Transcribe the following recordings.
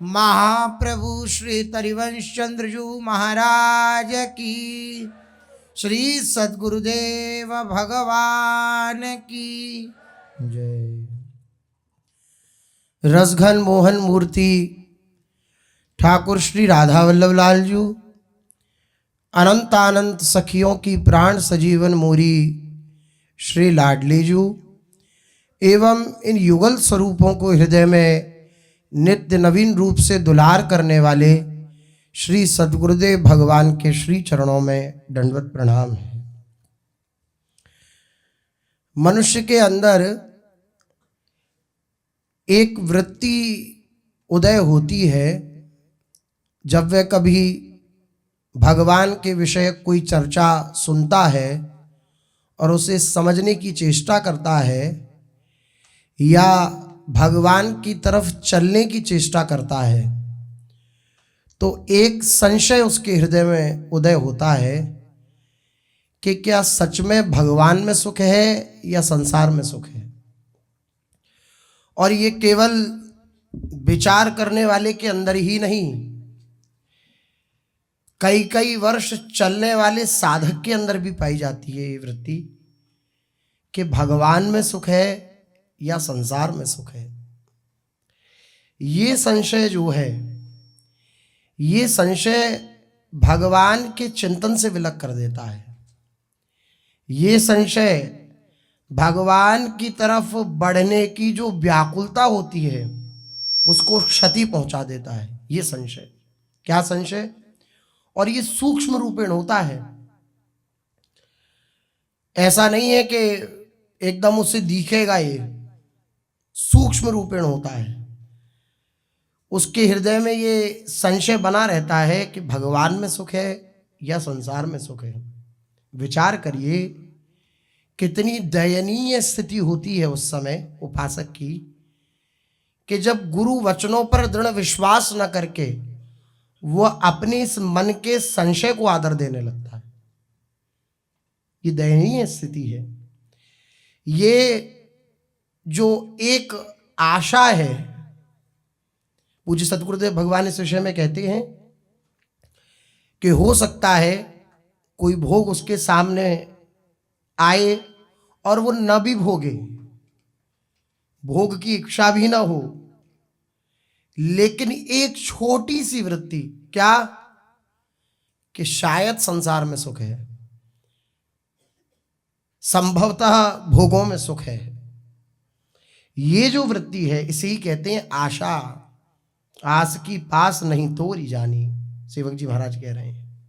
महाप्रभु श्री तरिवंश चंद्रजू महाराज की, श्री सद्गुरुदेव भगवान की जय। रसघन मोहन मूर्ति ठाकुर श्री राधा वल्लभ लाल जी, अनंतानंत सखियों की प्राण सजीवन मोरी श्री लाडली जी एवं इन युगल स्वरूपों को हृदय में नित्य नवीन रूप से दुलार करने वाले श्री सद्गुरुदेव भगवान के श्री चरणों में दंडवत प्रणाम है। मनुष्य के अंदर एक वृत्ति उदय होती है जब वह कभी भगवान के विषय कोई चर्चा सुनता है और उसे समझने की चेष्टा करता है या भगवान की तरफ चलने की चेष्टा करता है, तो एक संशय उसके हृदय में उदय होता है कि क्या सच में भगवान में सुख है या संसार में सुख है। और ये केवल विचार करने वाले के अंदर ही नहीं, कई कई वर्ष चलने वाले साधक के अंदर भी पाई जाती है ये वृत्ति कि भगवान में सुख है या संसार में सुख है। ये संशय जो है, ये संशय भगवान के चिंतन से विलग कर देता है। ये संशय भगवान की तरफ बढ़ने की जो व्याकुलता होती है उसको क्षति पहुंचा देता है। ये संशय, क्या संशय, और ये सूक्ष्म रूपेण होता है। ऐसा नहीं है कि एकदम उसे दिखेगा, ये सूक्ष्म रूपेण होता है। उसके हृदय में ये संशय बना रहता है कि भगवान में सुख है या संसार में सुख है। विचार करिए कितनी दयनीय स्थिति होती है उस समय उपासक की कि जब गुरु वचनों पर दृढ़ विश्वास न करके वह अपने इस मन के संशय को आदर देने लगता है। ये दयनीय स्थिति है। ये जो एक आशा है, पूज्य सतगुरुदेव भगवान इस विषय में कहते हैं कि हो सकता है कोई भोग उसके सामने आए और वो न भी भोगे, भोग की इच्छा भी ना हो, लेकिन एक छोटी सी वृत्ति, क्या, कि शायद संसार में सुख है, संभवतः भोगों में सुख है। ये जो वृत्ति है इसे ही कहते हैं आशा। आस की पास नहीं तोरी जानी, सेवक जी महाराज कह रहे हैं।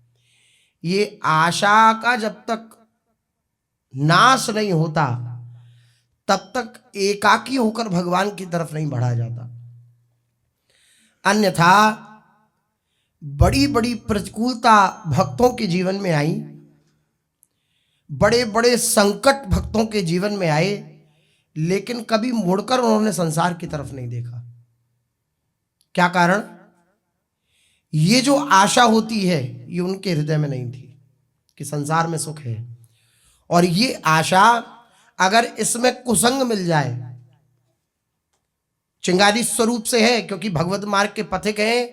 ये आशा का जब तक नाश नहीं होता तब तक एकाकी होकर भगवान की तरफ नहीं बढ़ा जाता। अन्यथा बड़ी बड़ी प्रतिकूलता भक्तों के जीवन में आई, बड़े बड़े संकट भक्तों के जीवन में आए, लेकिन कभी मुड़कर उन्होंने संसार की तरफ नहीं देखा। क्या कारण? ये जो आशा होती है ये उनके हृदय में नहीं थी कि संसार में सुख है। और ये आशा अगर इसमें कुसंग मिल जाए, चिंगारी स्वरूप से है क्योंकि भगवत मार्ग के पथिक हैं,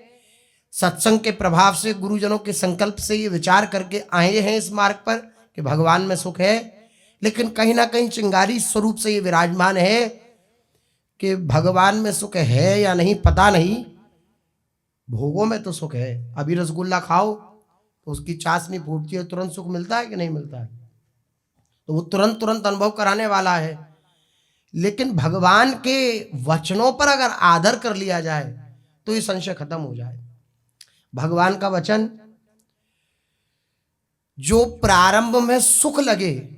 सत्संग के प्रभाव से, गुरुजनों के संकल्प से ये विचार करके आए हैं इस मार्ग पर कि भगवान में सुख है, लेकिन कहीं ना कहीं चिंगारी स्वरूप से ये विराजमान है कि भगवान में सुख है या नहीं पता नहीं, भोगों में तो सुख है। अभी रसगुल्ला खाओ तो उसकी चाशनी फूटती है, तुरंत सुख मिलता है कि नहीं मिलता है, तो वो तुरंत तुरंत अनुभव कराने वाला है। लेकिन भगवान के वचनों पर अगर आदर कर लिया जाए तो ये संशय खत्म हो जाए। भगवान का वचन जो प्रारंभ में सुख लगे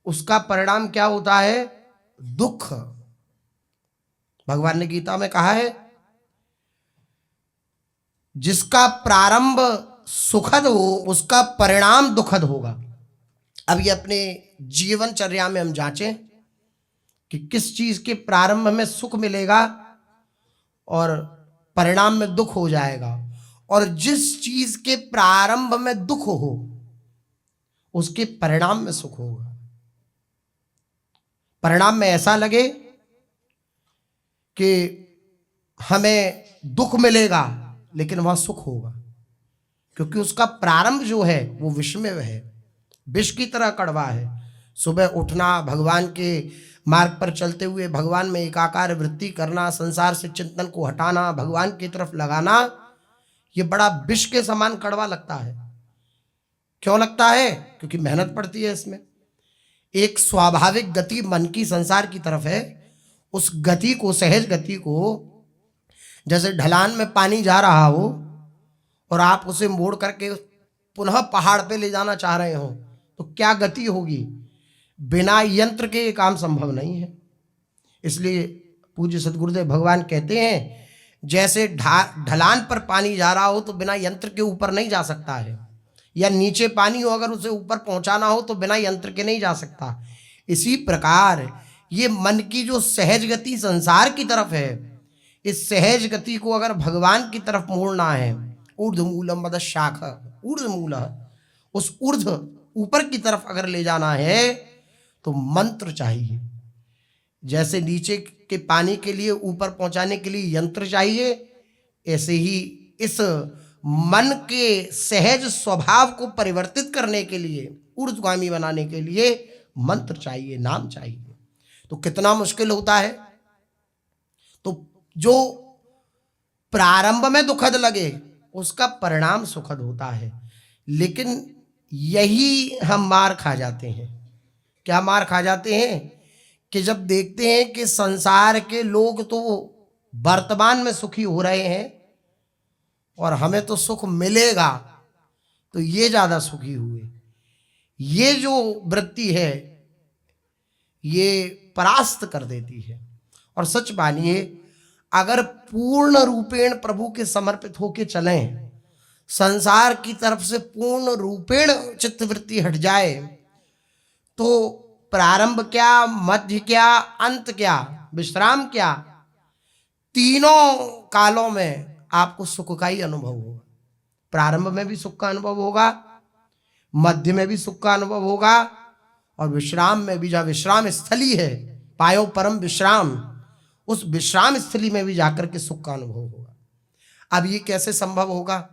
उसका परिणाम क्या होता है? दुख। भगवान ने गीता में कहा है जिसका प्रारंभ सुखद हो उसका परिणाम दुखद होगा। अब ये अपने जीवनचर्या में हम जांचें कि किस चीज के प्रारंभ में सुख मिलेगा और परिणाम में दुख हो जाएगा, और जिस चीज के प्रारंभ में दुख हो उसके परिणाम में सुख होगा। परिणाम में ऐसा लगे कि हमें दुख मिलेगा लेकिन वहां सुख होगा, क्योंकि उसका प्रारंभ जो है वो विष में है, विष की तरह कड़वा है। सुबह उठना, भगवान के मार्ग पर चलते हुए भगवान में एकाकार वृत्ति करना, संसार से चिंतन को हटाना, भगवान की तरफ लगाना, ये बड़ा विष के समान कड़वा लगता है। क्यों लगता है? क्योंकि मेहनत पड़ती है इसमें। एक स्वाभाविक गति मन की संसार की तरफ है, उस गति को, सहज गति को, जैसे ढलान में पानी जा रहा हो और आप उसे मोड़ करके पुनः पहाड़ पे ले जाना चाह रहे हो तो क्या गति होगी? बिना यंत्र के ये काम संभव नहीं है। इसलिए पूज्य सद्गुरुदेव भगवान कहते हैं, जैसे ढलान पर पानी जा रहा हो तो बिना यंत्र के ऊपर नहीं जा सकता है, या नीचे पानी हो अगर उसे ऊपर पहुंचाना हो तो बिना यंत्र के नहीं जा सकता। इसी प्रकार ये मन की जो सहज गति संसार की तरफ है, इस सहज गति को अगर भगवान की तरफ मोड़ना है, ऊर्ध्वमूलम मद शाख, ऊर्ध्वमूल, उस ऊर्ध्व ऊपर की तरफ अगर ले जाना है तो मंत्र चाहिए। जैसे नीचे के पानी के लिए ऊपर पहुंचाने के लिए यंत्र चाहिए, ऐसे ही इस मन के सहज स्वभाव को परिवर्तित करने के लिए, ऊर्ध्वगामी बनाने के लिए मंत्र चाहिए, नाम चाहिए। तो कितना मुश्किल होता है। तो जो प्रारंभ में दुखद लगे उसका परिणाम सुखद होता है, लेकिन यही हम मार खा जाते हैं। क्या मार खा जाते हैं? कि जब देखते हैं कि संसार के लोग तो वर्तमान में सुखी हो रहे हैं और हमें तो सुख मिलेगा, तो ये ज्यादा सुखी हुए। ये जो वृत्ति है ये परास्त कर देती है। और सच मानिए, अगर पूर्ण रूपेण प्रभु के समर्पित होके चलें, संसार की तरफ से पूर्ण रूपेण चित्तवृत्ति हट जाए, तो प्रारंभ क्या, मध्य क्या, अंत क्या, विश्राम क्या, तीनों कालों में आपको सुख का ही अनुभव होगा। प्रारंभ में भी सुख का अनुभव होगा, मध्य में भी सुख का अनुभव होगा, और विश्राम में भी, जहाँ विश्राम स्थली है, पायो परम विश्राम, उस विश्राम स्थली में भी जाकर के सुख का अनुभव होगा। अब ये कैसे संभव होगा?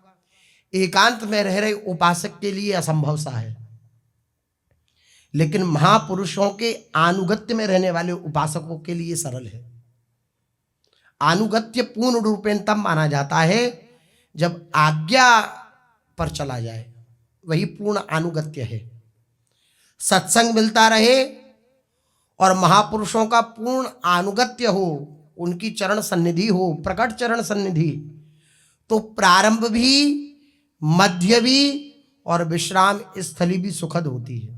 एकांत में रह रहे उपासक के लिए असंभव सा है, लेकिन महापुरुषों के आनुगत्य में रहने वाले उपासकों के लिए सरल है। अनुगत्य पूर्ण रूपेण तब माना जाता है जब आज्ञा पर चला जाए, वही पूर्ण अनुगत्य है। सत्संग मिलता रहे और महापुरुषों का पूर्ण अनुगत्य हो, उनकी चरण सन्निधि हो, प्रकट चरण सन्निधि, तो प्रारंभ भी, मध्य भी और विश्राम स्थली भी सुखद होती है।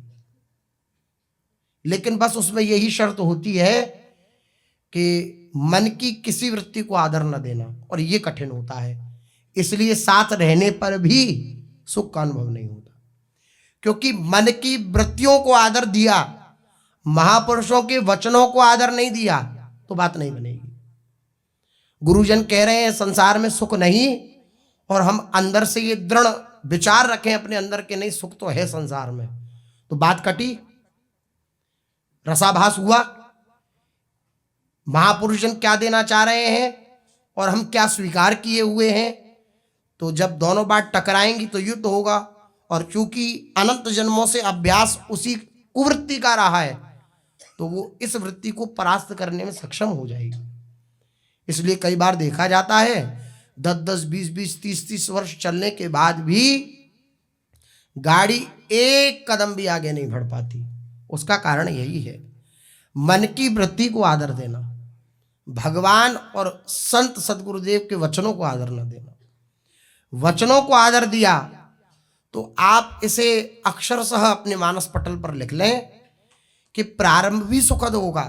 लेकिन बस उसमें यही शर्त होती है कि मन की किसी वृत्ति को आदर न देना, और ये कठिन होता है। इसलिए साथ रहने पर भी सुख का अनुभव नहीं होता, क्योंकि मन की वृत्तियों को आदर दिया, महापुरुषों के वचनों को आदर नहीं दिया, तो बात नहीं बनेगी। गुरुजन कह रहे हैं संसार में सुख नहीं, और हम अंदर से ये दृढ़ विचार रखें अपने अंदर के नहीं, सुख तो है संसार में, तो बात कटी, रसाभास हुआ। महापुरुषजन क्या देना चाह रहे हैं और हम क्या स्वीकार किए हुए हैं, तो जब दोनों बात टकराएंगी तो युद्ध होगा। और चूंकि अनंत जन्मों से अभ्यास उसी कुवृत्ति का रहा है, तो वो इस वृत्ति को परास्त करने में सक्षम हो जाएगी। इसलिए कई बार देखा जाता है 10-10, 20-20, 30-30 वर्ष चलने के बाद भी गाड़ी एक कदम भी आगे नहीं बढ़ पाती। उसका कारण यही है, मन की वृत्ति को आदर देना, भगवान और संत सदगुरुदेव के वचनों को आदर न देना। वचनों को आदर दिया तो आप इसे अक्षरशः अपने मानस पटल पर लिख लें कि प्रारंभ भी सुखद होगा,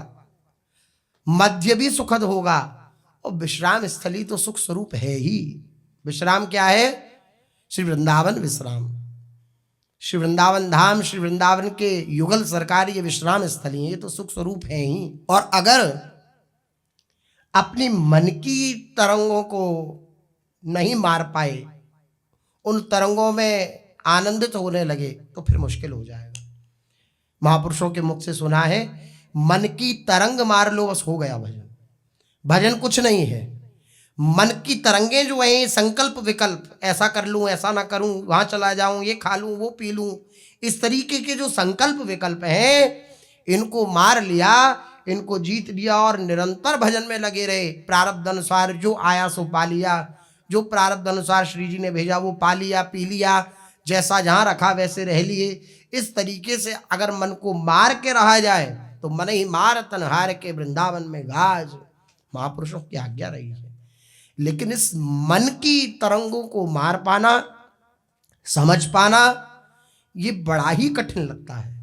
मध्य भी सुखद होगा, और विश्राम स्थली तो सुख स्वरूप है ही। विश्राम क्या है? श्री वृंदावन विश्राम, श्री वृंदावन धाम, श्री वृंदावन के युगल सरकार, ये विश्राम स्थली है, ये तो सुख स्वरूप है ही। और अगर अपनी मन की तरंगों को नहीं मार पाए, उन तरंगों में आनंदित होने लगे, तो फिर मुश्किल हो जाएगा। महापुरुषों के मुख से सुना है, मन की तरंग मार लो बस हो गया भजन। भजन कुछ नहीं है, मन की तरंगें जो हैं, संकल्प विकल्प, ऐसा कर लूं, ऐसा ना करूं, वहां चला जाऊं, ये खा लूं, वो पी लूं, इस तरीके के जो संकल्प विकल्प हैं, इनको मार लिया, इनको जीत लिया और निरंतर भजन में लगे रहे। प्रारब्ध अनुसार जो आया सो पा लिया, जो प्रारब्ध अनुसार श्री जी ने भेजा वो पा लिया, पी लिया, जैसा जहां रखा वैसे रह लिए। इस तरीके से अगर मन को मार के रहा जाए तो मन ही मार तनहार के वृंदावन में गाज, महापुरुषों की आज्ञा रही है। लेकिन इस मन की तरंगों को मार पाना, समझ पाना, ये बड़ा ही कठिन लगता है।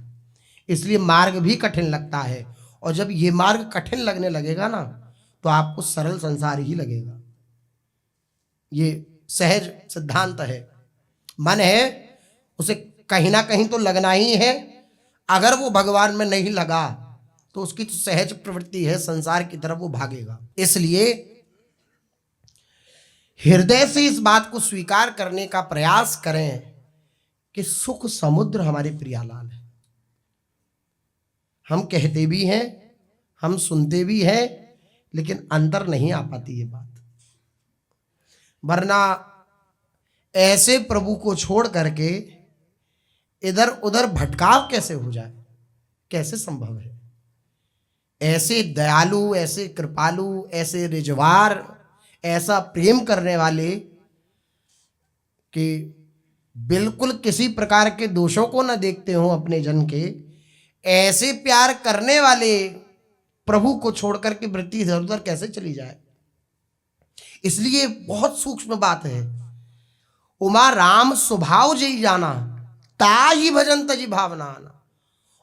इसलिए मार्ग भी कठिन लगता है। और जब ये मार्ग कठिन लगने लगेगा ना, तो आपको सरल संसार ही लगेगा। ये सहज सिद्धांत है। मन है, उसे कहीं ना कहीं तो लगना ही है। अगर वो भगवान में नहीं लगा तो उसकी तो सहज प्रवृत्ति है, संसार की तरफ वो भागेगा। इसलिए हृदय से इस बात को स्वीकार करने का प्रयास करें कि सुख समुद्र हमारे प्रियालाल है। हम कहते भी हैं, हम सुनते भी हैं, लेकिन अंदर नहीं आ पाती ये बात। वरना ऐसे प्रभु को छोड़ करके इधर उधर भटकाव कैसे हो जाए, कैसे संभव है? ऐसे दयालु, ऐसे कृपालु, ऐसे रिजवार, ऐसा प्रेम करने वाले कि बिल्कुल किसी प्रकार के दोषों को न देखते हो अपने जन के, ऐसे प्यार करने वाले प्रभु को छोड़कर के वृत्ति इधर उधर कैसे चली जाए? इसलिए बहुत सूक्ष्म बात है। उमा राम स्वभाव जई जाना, ताही भजन तजी भावना आना।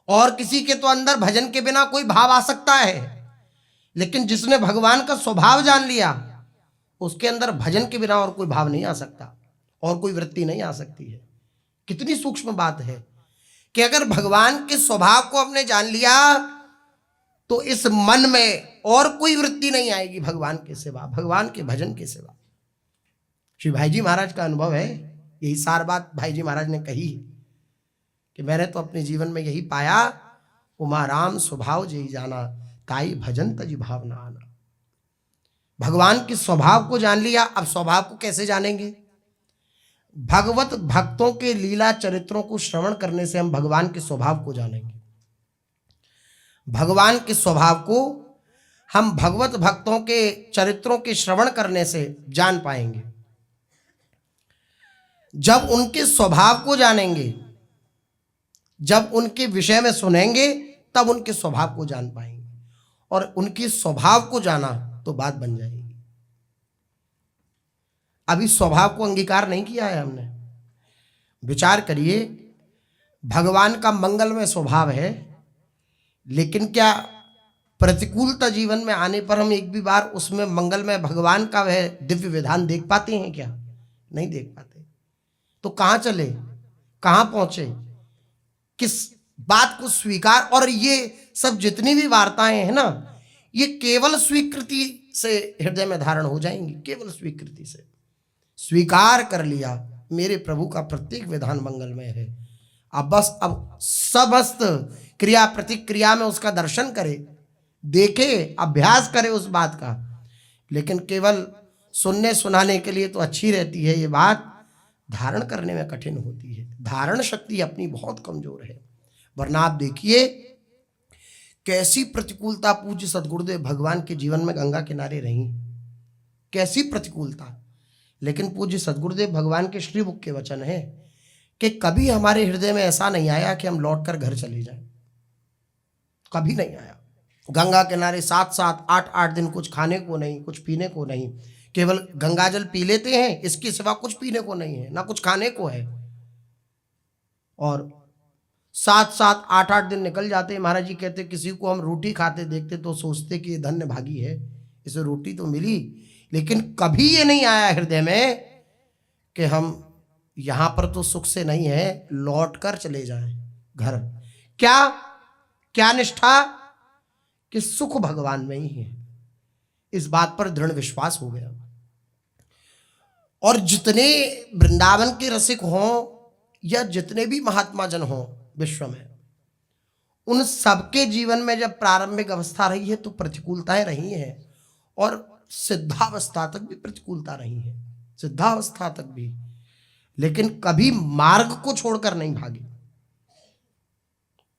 और किसी के तो अंदर भजन के बिना कोई भाव आ सकता है, लेकिन जिसने भगवान का स्वभाव जान लिया, उसके अंदर भजन के बिना और कोई भाव नहीं आ सकता, और कोई वृत्ति नहीं आ सकती है। कितनी सूक्ष्म बात है कि अगर भगवान के स्वभाव को हमने जान लिया तो इस मन में और कोई वृत्ति नहीं आएगी भगवान के सिवा, भगवान के भजन के सिवा। श्री भाई जी महाराज का अनुभव है, यही सार बात भाई जी महाराज ने कही कि मैंने तो अपने जीवन में यही पाया, उमा राम स्वभाव जई जाना, ताई भजन तजी भावना आना। भगवान के स्वभाव को जान लिया। अब स्वभाव को कैसे जानेंगे? भगवत भक्तों के लीला चरित्रों को श्रवण करने से हम भगवान के स्वभाव को जानेंगे। भगवान के स्वभाव को हम भगवत भक्तों के चरित्रों के श्रवण करने से जान पाएंगे। जब उनके स्वभाव को जानेंगे, जब उनके विषय में सुनेंगे, तब उनके स्वभाव को जान पाएंगे। और उनके स्वभाव को जाना तो बात बन जाएगी। अभी स्वभाव को अंगीकार नहीं किया है हमने। विचार करिए, भगवान का मंगलमय स्वभाव है, लेकिन क्या प्रतिकूलता जीवन में आने पर हम एक भी बार उसमें मंगलमय भगवान का वह दिव्य विधान देख पाते हैं क्या? नहीं देख पाते। तो कहाँ चले, कहाँ पहुंचे, किस बात को स्वीकार? और ये सब जितनी भी वार्ताएं हैं ना, ये केवल स्वीकृति से हृदय में धारण हो जाएंगी। केवल स्वीकृति से स्वीकार कर लिया मेरे प्रभु का प्रत्येक विधान मंगलमय है। अब बस अब समस्त क्रिया प्रतिक्रिया में उसका दर्शन करे, देखे, अभ्यास करे उस बात का। लेकिन केवल सुनने सुनाने के लिए तो अच्छी रहती है ये बात, धारण करने में कठिन होती है। धारण शक्ति अपनी बहुत कमजोर है। वरना आप देखिए कैसी प्रतिकूलता पूज्य सदगुरुदेव भगवान के जीवन में गंगा किनारे रही, कैसी प्रतिकूलता। लेकिन पूज्य सदगुरुदेव भगवान के श्री मुख के वचन है कि कभी हमारे हृदय में ऐसा नहीं आया कि हम लौटकर घर चले जाएं। कभी नहीं आया। गंगा किनारे 7-7, 8-8 दिन कुछ खाने को नहीं, कुछ पीने को नहीं, केवल गंगा जल पी लेते हैं, इसके सिवा कुछ पीने को नहीं है, ना कुछ खाने को है। और 7-7, 8-8 दिन निकल जाते हैं। महाराज जी कहते किसी को हम रोटी खाते देखते तो सोचते कि ये धन्य भागी है, इसे रोटी तो मिली। लेकिन कभी ये नहीं आया हृदय में कि हम यहाँ पर तो सुख से नहीं है, लौट कर चले जाएं घर। क्या क्या निष्ठा कि सुख भगवान में ही है। इस बात पर दृढ़ विश्वास हो गया। और जितने वृंदावन के रसिक हों या जितने भी महात्मा जन हों विश्व में, उन सबके जीवन में जब प्रारंभिक अवस्था रही है तो प्रतिकूलताएं रही हैं। और सिद्धावस्था तक भी प्रतिकूलता रही है, सिद्धावस्था तक भी, लेकिन कभी मार्ग को छोड़कर नहीं भागे,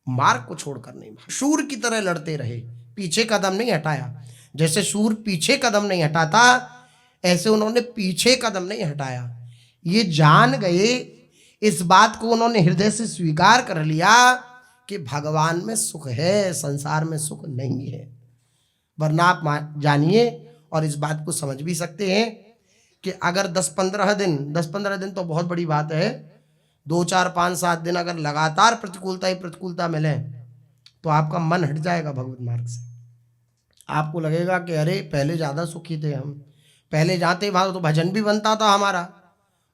मार्ग को छोड़कर नहीं भागे। शूर की तरह लड़ते रहे, पीछे कदम नहीं हटाया। जैसे शूर पीछे कदम नहीं हटाता, ऐसे उन्होंने पीछे कदम नहीं हटाया। ये जान गए, इस बात को उन्होंने हृदय से स्वीकार कर लिया कि भगवान में सुख है, संसार में सुख नहीं है। वरना आप जानिए, और इस बात को समझ भी सकते हैं कि अगर 10-15 दिन तो बहुत बड़ी बात है, 2, 4, 5, 7 दिन अगर लगातार प्रतिकूलता ही प्रतिकूलता मिले तो आपका मन हट जाएगा भगवत मार्ग से। आपको लगेगा कि अरे पहले ज़्यादा सुखी थे हम, पहले जाते वहाँ तो भजन भी बनता था हमारा,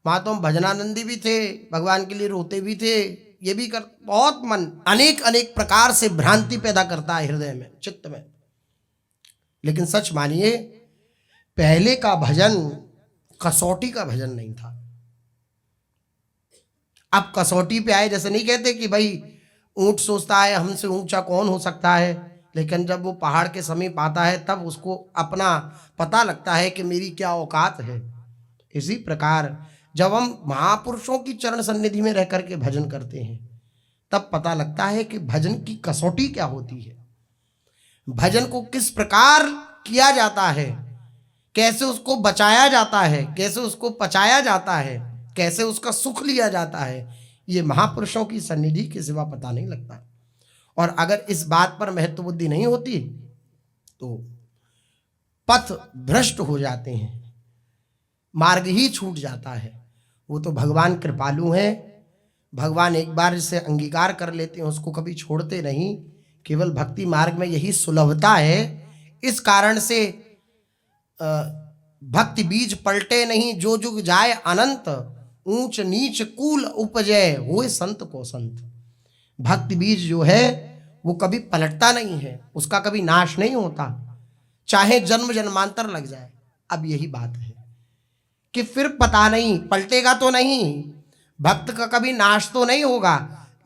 वहाँ तो हम भजनानंदी भी थे, भगवान के लिए रोते भी थे, ये भी कर। बहुत मन अनेक अनेक प्रकार से भ्रांति पैदा करता है हृदय में, चित्त में। लेकिन सच मानिए, पहले का भजन कसौटी का भजन नहीं था। अब कसौटी पे आए, जैसे नहीं कहते कि भाई ऊंट सोचता है हमसे ऊंचा कौन हो सकता है, लेकिन जब वो पहाड़ के समीप आता है तब उसको अपना पता लगता है कि मेरी क्या औकात है। इसी प्रकार जब हम महापुरुषों की चरण सन्निधि में रह करके भजन करते हैं तब पता लगता है कि भजन की कसौटी क्या होती है, भजन को किस प्रकार किया जाता है, कैसे उसको बचाया जाता है, कैसे उसको पचाया जाता है, कैसे उसका सुख लिया जाता है। ये महापुरुषों की सन्निधि के सिवा पता नहीं लगता। और अगर इस बात पर महत्व बुद्धि नहीं होती तो पथ भ्रष्ट हो जाते हैं, मार्ग ही छूट जाता है। वो तो भगवान कृपालु हैं, भगवान एक बार इसे अंगीकार कर लेते हैं, उसको कभी छोड़ते नहीं। केवल भक्ति मार्ग में यही सुलभता है। इस कारण से भक्ति बीज पलटे नहीं, जो जुग जाए अनंत, ऊंच नीच कूल उपजय होए संत को संत। भक्ति बीज जो है वो कभी पलटता नहीं है, उसका कभी नाश नहीं होता, चाहे जन्म जन्मांतर लग जाए। अब यही बात है कि फिर पता नहीं पलटेगा तो नहीं, भक्त का कभी नाश तो नहीं होगा,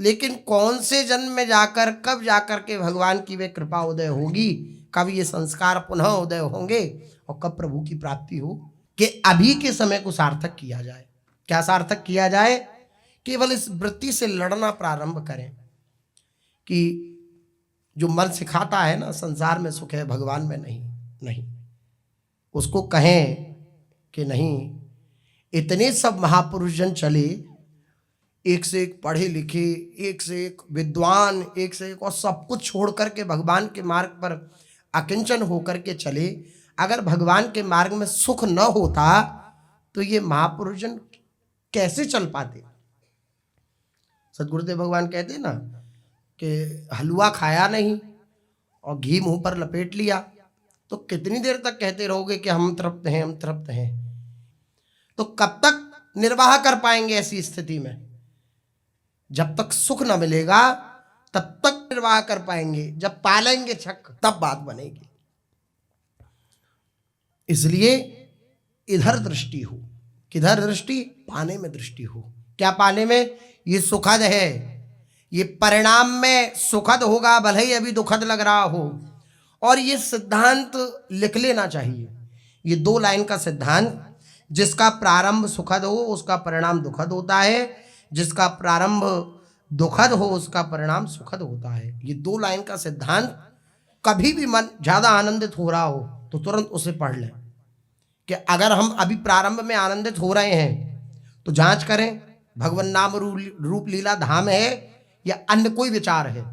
लेकिन कौन से जन्म में जाकर कब जाकर के भगवान की वे कृपा उदय होगी, कब ये संस्कार पुनः उदय होंगे और कब प्रभु की प्राप्ति हो, कि अभी के समय को सार्थक किया जाए। क्या सार्थक किया जाए? केवल इस वृत्ति से लड़ना प्रारंभ करें कि जो मन सिखाता है ना संसार में सुख है भगवान में नहीं, नहीं, उसको कहें कि नहीं, इतने सब महापुरुष जन चले, एक से एक पढ़े लिखे, एक से एक विद्वान, एक से एक, और सब कुछ छोड़ करके भगवान के मार्ग पर अकिंचन होकर के चले। अगर भगवान के मार्ग में सुख न होता तो ये महापुरुष जन कैसे चल पाते? सदगुरुदेव भगवान कहते ना कि हलवा खाया नहीं और घी मुंह पर लपेट लिया तो कितनी देर तक कहते रहोगे कि हम तृप्त हैं, हम तृप्त हैं? तो कब तक निर्वाह कर पाएंगे ऐसी स्थिति में? जब तक सुख न मिलेगा तब तक निर्वाह कर पाएंगे, जब पालेंगे छक तब बात बनेगी। इसलिए इधर दृष्टि हो। किधर दृष्टि? पाने में दृष्टि हो। क्या पाने में? ये सुखद है, ये परिणाम में सुखद होगा, भले ही अभी दुखद लग रहा हो। और ये सिद्धांत लिख लेना चाहिए, ये 2 लाइन का सिद्धांत, जिसका प्रारंभ सुखद हो उसका परिणाम दुखद होता है, जिसका प्रारंभ दुखद हो उसका परिणाम सुखद होता है। ये 2 लाइन का सिद्धांत, कभी भी मन ज़्यादा आनंदित हो रहा हो तो तुरंत उसे पढ़ लें कि अगर हम अभी प्रारंभ में आनंदित हो रहे हैं तो जांच करें भगवान नाम रूप लीला धाम है या अन्य कोई विचार है।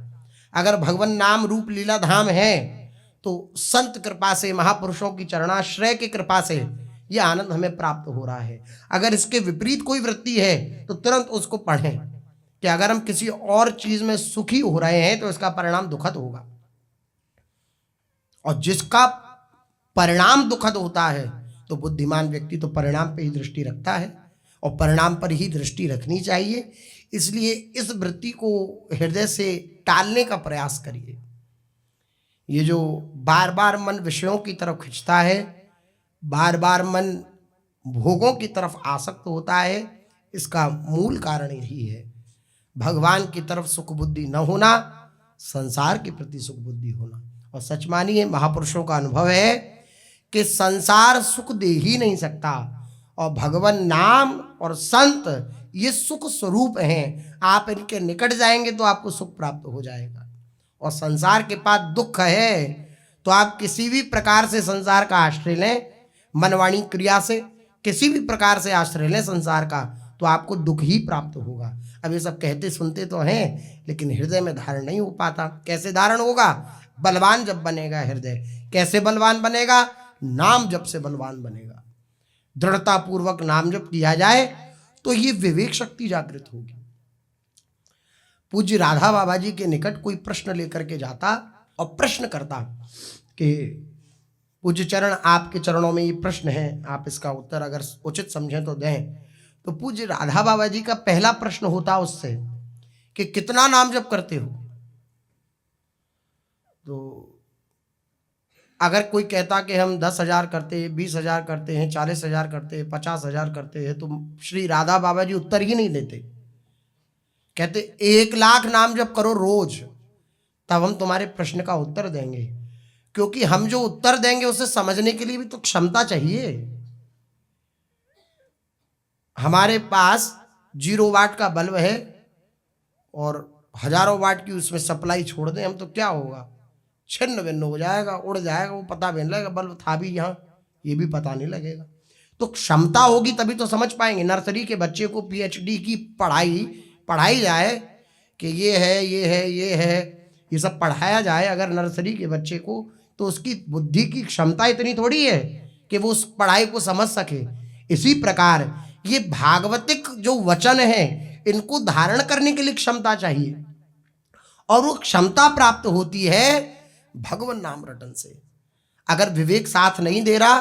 अगर भगवान नाम रूप लीला धाम है तो संत कृपा से, महापुरुषों की चरणाश्रय की कृपा से ये आनंद हमें प्राप्त हो रहा है। अगर इसके विपरीत कोई वृत्ति है तो तुरंत उसको पढ़ें कि अगर हम किसी और चीज में सुखी हो रहे हैं तो इसका परिणाम दुखद होगा, और जिसका परिणाम दुखद होता है तो बुद्धिमान व्यक्ति तो परिणाम पे ही दृष्टि रखता है और परिणाम पर ही दृष्टि रखनी चाहिए। इसलिए इस वृत्ति को हृदय से टालने का प्रयास करिए। ये जो बार बार मन विषयों की तरफ खिंचता है, बार बार मन भोगों की तरफ आसक्त होता है, इसका मूल कारण यही है, भगवान की तरफ सुख बुद्धि न होना, संसार के प्रति सुख बुद्धि होना। और सच मानिए महापुरुषों का अनुभव है कि संसार सुख दे ही नहीं सकता, और भगवान नाम और संत ये सुख स्वरूप हैं। आप इनके निकट जाएंगे तो आपको सुख प्राप्त हो जाएगा। और संसार के पास दुख है तो आप किसी भी प्रकार से संसार का आश्रय लें, मनवाणी क्रिया से किसी भी प्रकार से आश्रय लें संसार का, तो आपको दुख ही प्राप्त होगा। अब ये सब कहते सुनते तो हैं, लेकिन हृदय में धारण नहीं हो पाता। कैसे धारण होगा? बलवान जब बनेगा हृदय। कैसे बलवान बनेगा? नाम जप से बलवान बनेगा। दृढ़ता पूर्वक नाम जप किया जाए तो ये विवेक शक्ति जागृत होगी। पूज्य राधा बाबा जी के निकट कोई प्रश्न लेकर के जाता और प्रश्न करता कि पूज्य चरण, आपके चरणों में ये प्रश्न है, आप इसका उत्तर अगर उचित समझें तो दें। तो पूज्य राधा बाबा जी का पहला प्रश्न होता उससे कि कितना नाम जप करते हो? तो अगर कोई कहता कि हम 10,000 करते हैं, 20,000 करते हैं, 40,000 करते हैं, 50,000 करते हैं, तो श्री राधा बाबा जी उत्तर ही नहीं देते। कहते 1,00,000 नाम जप करो रोज, तब हम तुम्हारे प्रश्न का उत्तर देंगे। क्योंकि हम जो उत्तर देंगे उसे समझने के लिए भी तो क्षमता चाहिए। हमारे पास 0 वाट का बल्ब है और हजारों वाट की उसमें सप्लाई छोड़ दें हम, तो क्या होगा? छिन्न भिन्न हो जाएगा, उड़ जाएगा, वो पता भी नहीं लगेगा बल्ब था भी यहाँ, ये भी पता नहीं लगेगा। तो क्षमता होगी तभी तो समझ पाएंगे। नर्सरी के बच्चे को PhD की पढ़ाई जाए कि ये है, ये है, ये है, ये सब पढ़ाया जाए अगर नर्सरी के बच्चे को, तो उसकी बुद्धि की क्षमता इतनी थोड़ी है कि वो उस पढ़ाई को समझ सके। इसी प्रकार ये भागवतिक जो वचन है, इनको धारण करने के लिए क्षमता चाहिए, और वो क्षमता प्राप्त होती है भगवान नाम रटन से। अगर विवेक साथ नहीं दे रहा,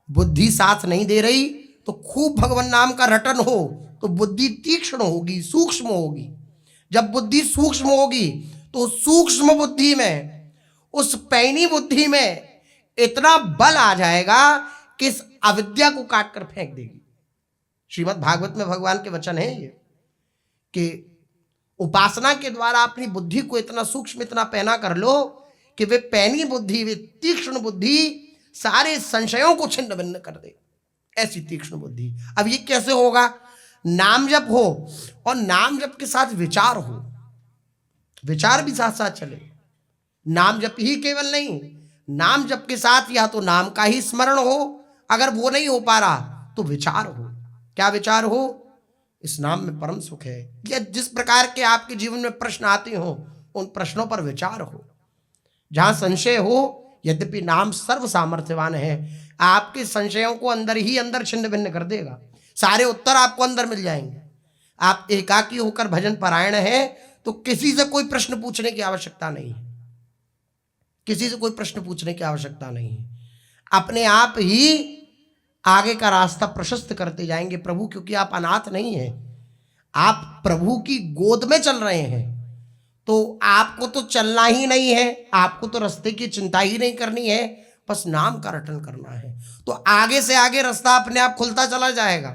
बुद्धि साथ नहीं दे रही, तो खूब भगवान नाम का रटन हो तो बुद्धि तीक्ष्ण होगी, सूक्ष्म होगी। जब बुद्धि सूक्ष्म होगी तो सूक्ष्म बुद्धि में, उस पैनी बुद्धि में इतना बल आ जाएगा कि इस अविद्या को काट कर फेंक देगी। श्रीमद् भागवत में भगवान के वचन है ये कि उपासना के द्वारा अपनी बुद्धि को इतना सूक्ष्म, इतना पैना कर लो कि वे पैनी बुद्धि, वे तीक्ष्ण बुद्धि सारे संशयों को छिन्न भिन्न कर दे। ऐसी तीक्ष्ण बुद्धि। अब ये कैसे होगा? नाम जप हो और नाम जप के साथ विचार हो, विचार भी साथ साथ चले। नाम जप ही केवल नहीं, नाम जप के साथ या तो नाम का ही स्मरण हो, अगर वो नहीं हो पा रहा तो विचार हो। क्या विचार हो? इस नाम में परम सुख है। या जिस प्रकार के आपके जीवन में प्रश्न आते हो, उन प्रश्नों पर विचार हो। जहां संशय हो, यद्यपि नाम सर्व सामर्थ्यवान है, आपके संशयों को अंदर ही अंदर छिन्न भिन्न कर देगा। सारे उत्तर आपको अंदर मिल जाएंगे। आप एकाकी होकर भजन परायण है तो किसी से कोई प्रश्न पूछने की आवश्यकता नहीं है, किसी से कोई प्रश्न पूछने की आवश्यकता नहीं है। अपने आप ही आगे का रास्ता प्रशस्त करते जाएंगे प्रभु, क्योंकि आप अनाथ नहीं हैं, आप प्रभु की गोद में चल रहे हैं। तो आपको तो चलना ही नहीं है, आपको तो रास्ते की चिंता ही नहीं करनी है, बस नाम का रटन करना है। तो आगे से आगे रास्ता अपने आप खुलता चला जाएगा।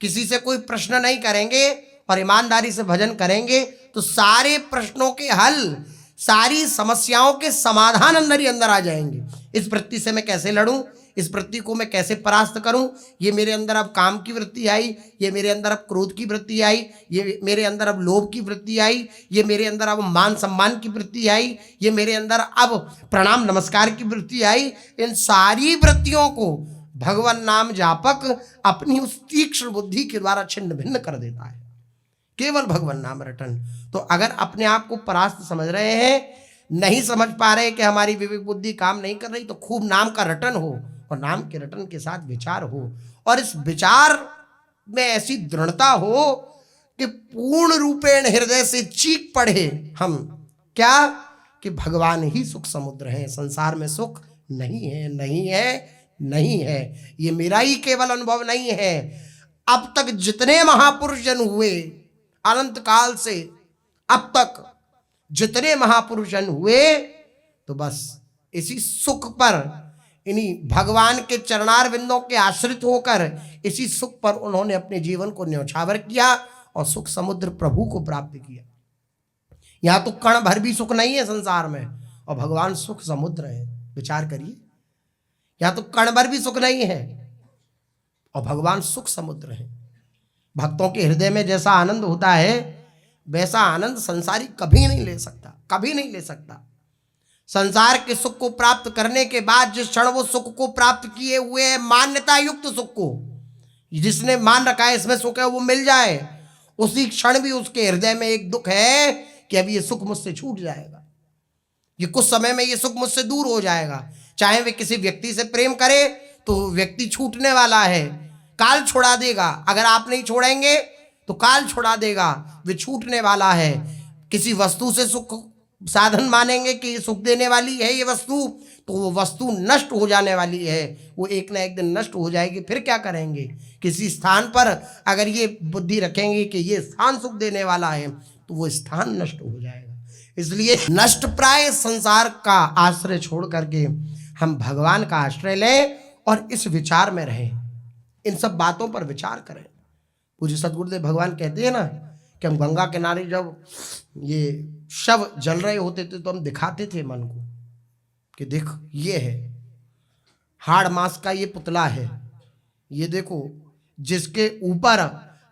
किसी से कोई प्रश्न नहीं करेंगे और ईमानदारी से भजन करेंगे तो सारे प्रश्नों के हल, सारी समस्याओं के समाधान अंदर ही अंदर आ जाएंगे। इस वृत्ति से मैं कैसे लड़ूं, इस वृत्ति को मैं कैसे परास्त करूं, ये मेरे अंदर अब काम की वृत्ति आई, ये मेरे अंदर अब क्रोध की वृत्ति आई, ये मेरे अंदर अब लोभ की वृत्ति आई, ये मेरे अंदर अब मान सम्मान की वृत्ति आई, ये मेरे अंदर अब प्रणाम नमस्कार की वृत्ति आई। इन सारी वृत्तियों को भगवान नाम जापक अपनी उस तीक्ष्ण बुद्धि के द्वारा छिन्न भिन्न कर देता है। केवल भगवान नाम रटन। तो अगर अपने आप को परास्त समझ रहे हैं, नहीं समझ पा रहे कि हमारी विवेक बुद्धि काम नहीं कर रही, तो खूब नाम का रटन हो और नाम के रटन के साथ विचार हो, और इस विचार में ऐसी दृढ़ता हो कि पूर्ण रूपेण हृदय से चीख पड़े हम, क्या कि भगवान ही सुख समुद्र है, संसार में सुख नहीं है, नहीं है, नहीं है। ये मेरा ही केवल अनुभव नहीं है। अब तक जितने महापुरुष जन हुए, अनंत काल से अब तक जितने महापुरुष जन हुए, तो बस इसी सुख पर, इन्हीं भगवान के चरणार बिंदों के आश्रित होकर इसी सुख पर उन्होंने अपने जीवन को न्यौछावर किया और सुख समुद्र प्रभु को प्राप्त किया। यहाँ तो कण भर भी सुख नहीं है संसार में, और भगवान सुख समुद्र है। विचार करिए, यहाँ तो कण भर भी सुख नहीं है। और भगवान सुख समुद्र है। भक्तों के हृदय में जैसा आनंद होता है वैसा आनंद संसारी कभी नहीं ले सकता, कभी नहीं ले सकता। संसार के सुख को प्राप्त करने के बाद जिस क्षण वो सुख को प्राप्त किए हुए है, मान्यता युक्त सुख को, जिसने मान रखा है इसमें सुख है, वो मिल जाए, उसी क्षण भी उसके हृदय में एक दुख है कि अब ये सुख मुझसे छूट जाएगा, ये कुछ समय में ये सुख मुझसे दूर हो जाएगा। चाहे वे किसी व्यक्ति से प्रेम करे तो व्यक्ति छूटने वाला है, काल छोड़ा देगा। अगर आप नहीं छोड़ेंगे तो काल छोड़ा देगा, वे छूटने वाला है। किसी वस्तु से सुख साधन मानेंगे कि ये सुख देने वाली है ये वस्तु, तो वो वस्तु नष्ट हो जाने वाली है, वो एक ना एक दिन नष्ट हो जाएगी। फिर क्या करेंगे? किसी स्थान पर अगर ये बुद्धि रखेंगे कि ये स्थान सुख देने वाला है तो वो स्थान नष्ट हो जाएगा। इसलिए नष्ट प्राय संसार का आश्रय छोड़ करके हम भगवान का आश्रय लें और इस विचार में रहें, इन सब बातों पर विचार करें। पूज्य सद्गुरुदेव भगवान कहते हैं ना कि हम गंगा किनारे जब ये शव जल रहे होते थे तो हम दिखाते थे मन को कि देख ये है हाड़ मांस का, ये पुतला है, ये देखो जिसके ऊपर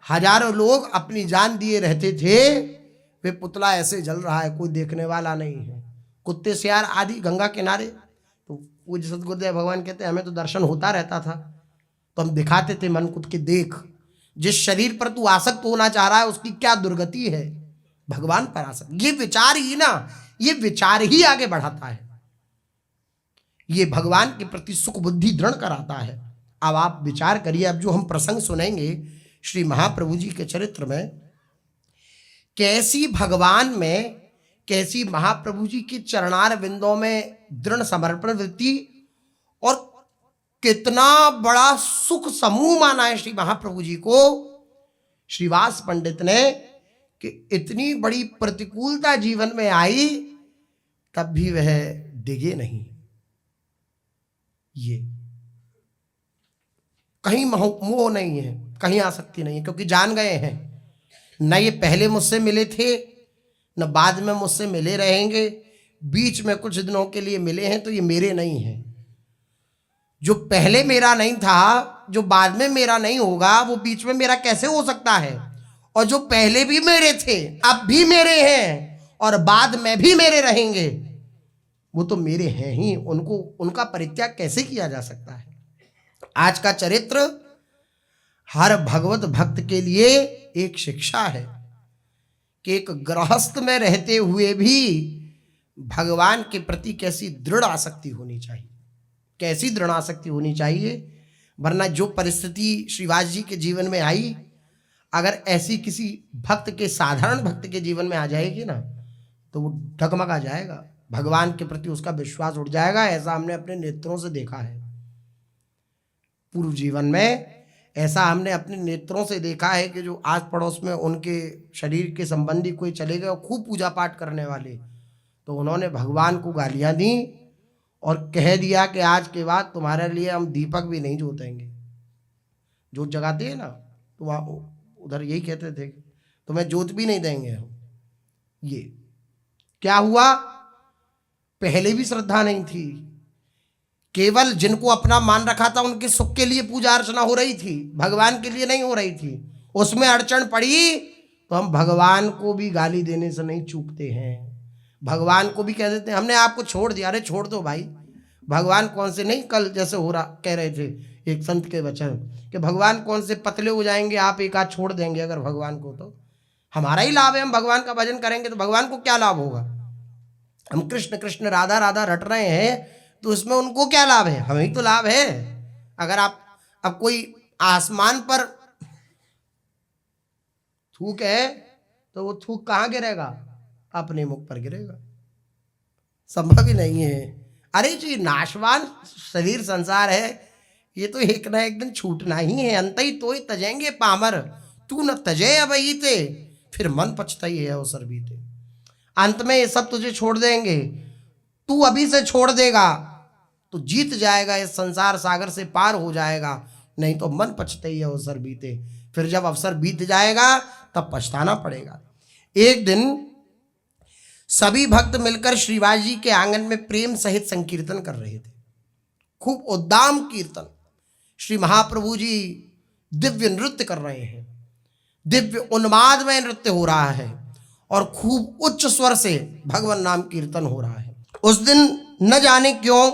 हजारों लोग अपनी जान दिए रहते थे, वे पुतला ऐसे जल रहा है, कोई देखने वाला नहीं है। कुत्ते सियार आदि गंगा किनारे, तो पूज्य सद्गुरुदेव भगवान कहते हैं हमें तो दर्शन होता रहता था, तो हम दिखाते थे मन को कि देख जिस शरीर पर तू आसक्त होना चाह रहा है उसकी क्या दुर्गति है, भगवान पर आसक्त। ये विचार ही ना, ये विचार ही आगे बढ़ाता है, ये भगवान के प्रति सुख बुद्धि दृढ़ कराता है। अब आप विचार करिए, अब जो हम प्रसंग सुनेंगे श्री महाप्रभु जी के चरित्र में, कैसी भगवान में, कैसी महाप्रभु जी की चरणार बिंदों में दृढ़ समर्पण वृत्ति और कितना बड़ा सुख समूह माना है श्री महाप्रभु जी को श्रीवास पंडित ने, कि इतनी बड़ी प्रतिकूलता जीवन में आई तब भी वह डिगे नहीं। ये कहीं मोह नहीं है, कहीं आसक्ति नहीं है, क्योंकि जान गए हैं न ये पहले मुझसे मिले थे न बाद में मुझसे मिले रहेंगे, बीच में कुछ दिनों के लिए मिले हैं तो ये मेरे नहीं हैं। जो पहले मेरा नहीं था, जो बाद में मेरा नहीं होगा, वो बीच में मेरा कैसे हो सकता है? और जो पहले भी मेरे थे अब भी मेरे हैं और बाद में भी मेरे रहेंगे, वो तो मेरे हैं ही, उनको उनका परित्याग कैसे किया जा सकता है? आज का चरित्र हर भगवत भक्त के लिए एक शिक्षा है कि एक गृहस्थ में रहते हुए भी भगवान के प्रति कैसी दृढ़ आसक्ति होनी चाहिए, कैसी दृढ़ आसक्ति होनी चाहिए। वरना जो परिस्थिति श्रीवास जी के जीवन में आई, अगर ऐसी किसी भक्त के, साधारण भक्त के जीवन में आ जाएगी ना, तो वो डगमगा जाएगा, भगवान के प्रति उसका विश्वास उठ जाएगा। ऐसा हमने अपने नेत्रों से देखा है, पूर्व जीवन में ऐसा हमने अपने नेत्रों से देखा है कि जो आस पड़ोस में उनके शरीर के संबंधी कोई चले गए और खूब पूजा पाठ करने वाले, तो उन्होंने भगवान को गालियां दी और कह दिया कि आज के बाद तुम्हारे लिए हम दीपक भी नहीं जोतेंगे। जोत जगाते हैं ना, तो वहाँ उधर यही कहते थे तुम्हें जोत भी नहीं देंगे हम। ये क्या हुआ? पहले भी श्रद्धा नहीं थी, केवल जिनको अपना मान रखा था उनके सुख के लिए पूजा अर्चना हो रही थी, भगवान के लिए नहीं हो रही थी। उसमें अड़चन पड़ी तो हम भगवान को भी गाली देने से नहीं चूकते हैं, भगवान को भी कह देते हैं हमने आपको छोड़ दिया। अरे छोड़ दो भाई, भगवान कौन से, नहीं कल जैसे हो रहा कह रहे थे एक संत के वचन कि भगवान कौन से पतले हो जाएंगे, आप एक आध छोड़ देंगे अगर भगवान को, तो हमारा ही लाभ है। हम भगवान का भजन करेंगे तो भगवान को क्या लाभ होगा? हम कृष्ण कृष्ण राधा राधा रट रहे हैं तो इसमें उनको क्या लाभ है? हमें ही तो लाभ है। अगर आप अब कोई आसमान पर थूक है तो वो थूक कहाँ गिरेगा? अपने मुख पर गिरेगा, संभव ही नहीं है। अरे जी नाशवान शरीर संसार है, ये तो एक ना एक दिन छूटना ही है। अंत ही तो ही तजेंगे पामर, तू न तजे अब ते, फिर मन पछताई है अवसर बीते। अंत में ये सब तुझे छोड़ देंगे, तू अभी से छोड़ देगा तो जीत जाएगा, इस संसार सागर से पार हो जाएगा, नहीं तो मन पछताई है अवसर बीते। फिर जब अवसर बीत जाएगा तब पछताना पड़ेगा। एक दिन सभी भक्त मिलकर श्रीवास जी के आंगन में प्रेम सहित संकीर्तन कर रहे थे खूब उद्दाम कीर्तन, श्री महाप्रभु जी दिव्य नृत्य कर रहे हैं, दिव्य उन्माद में नृत्य हो रहा है और खूब उच्च स्वर से भगवान नाम कीर्तन हो रहा है। उस दिन न जाने क्यों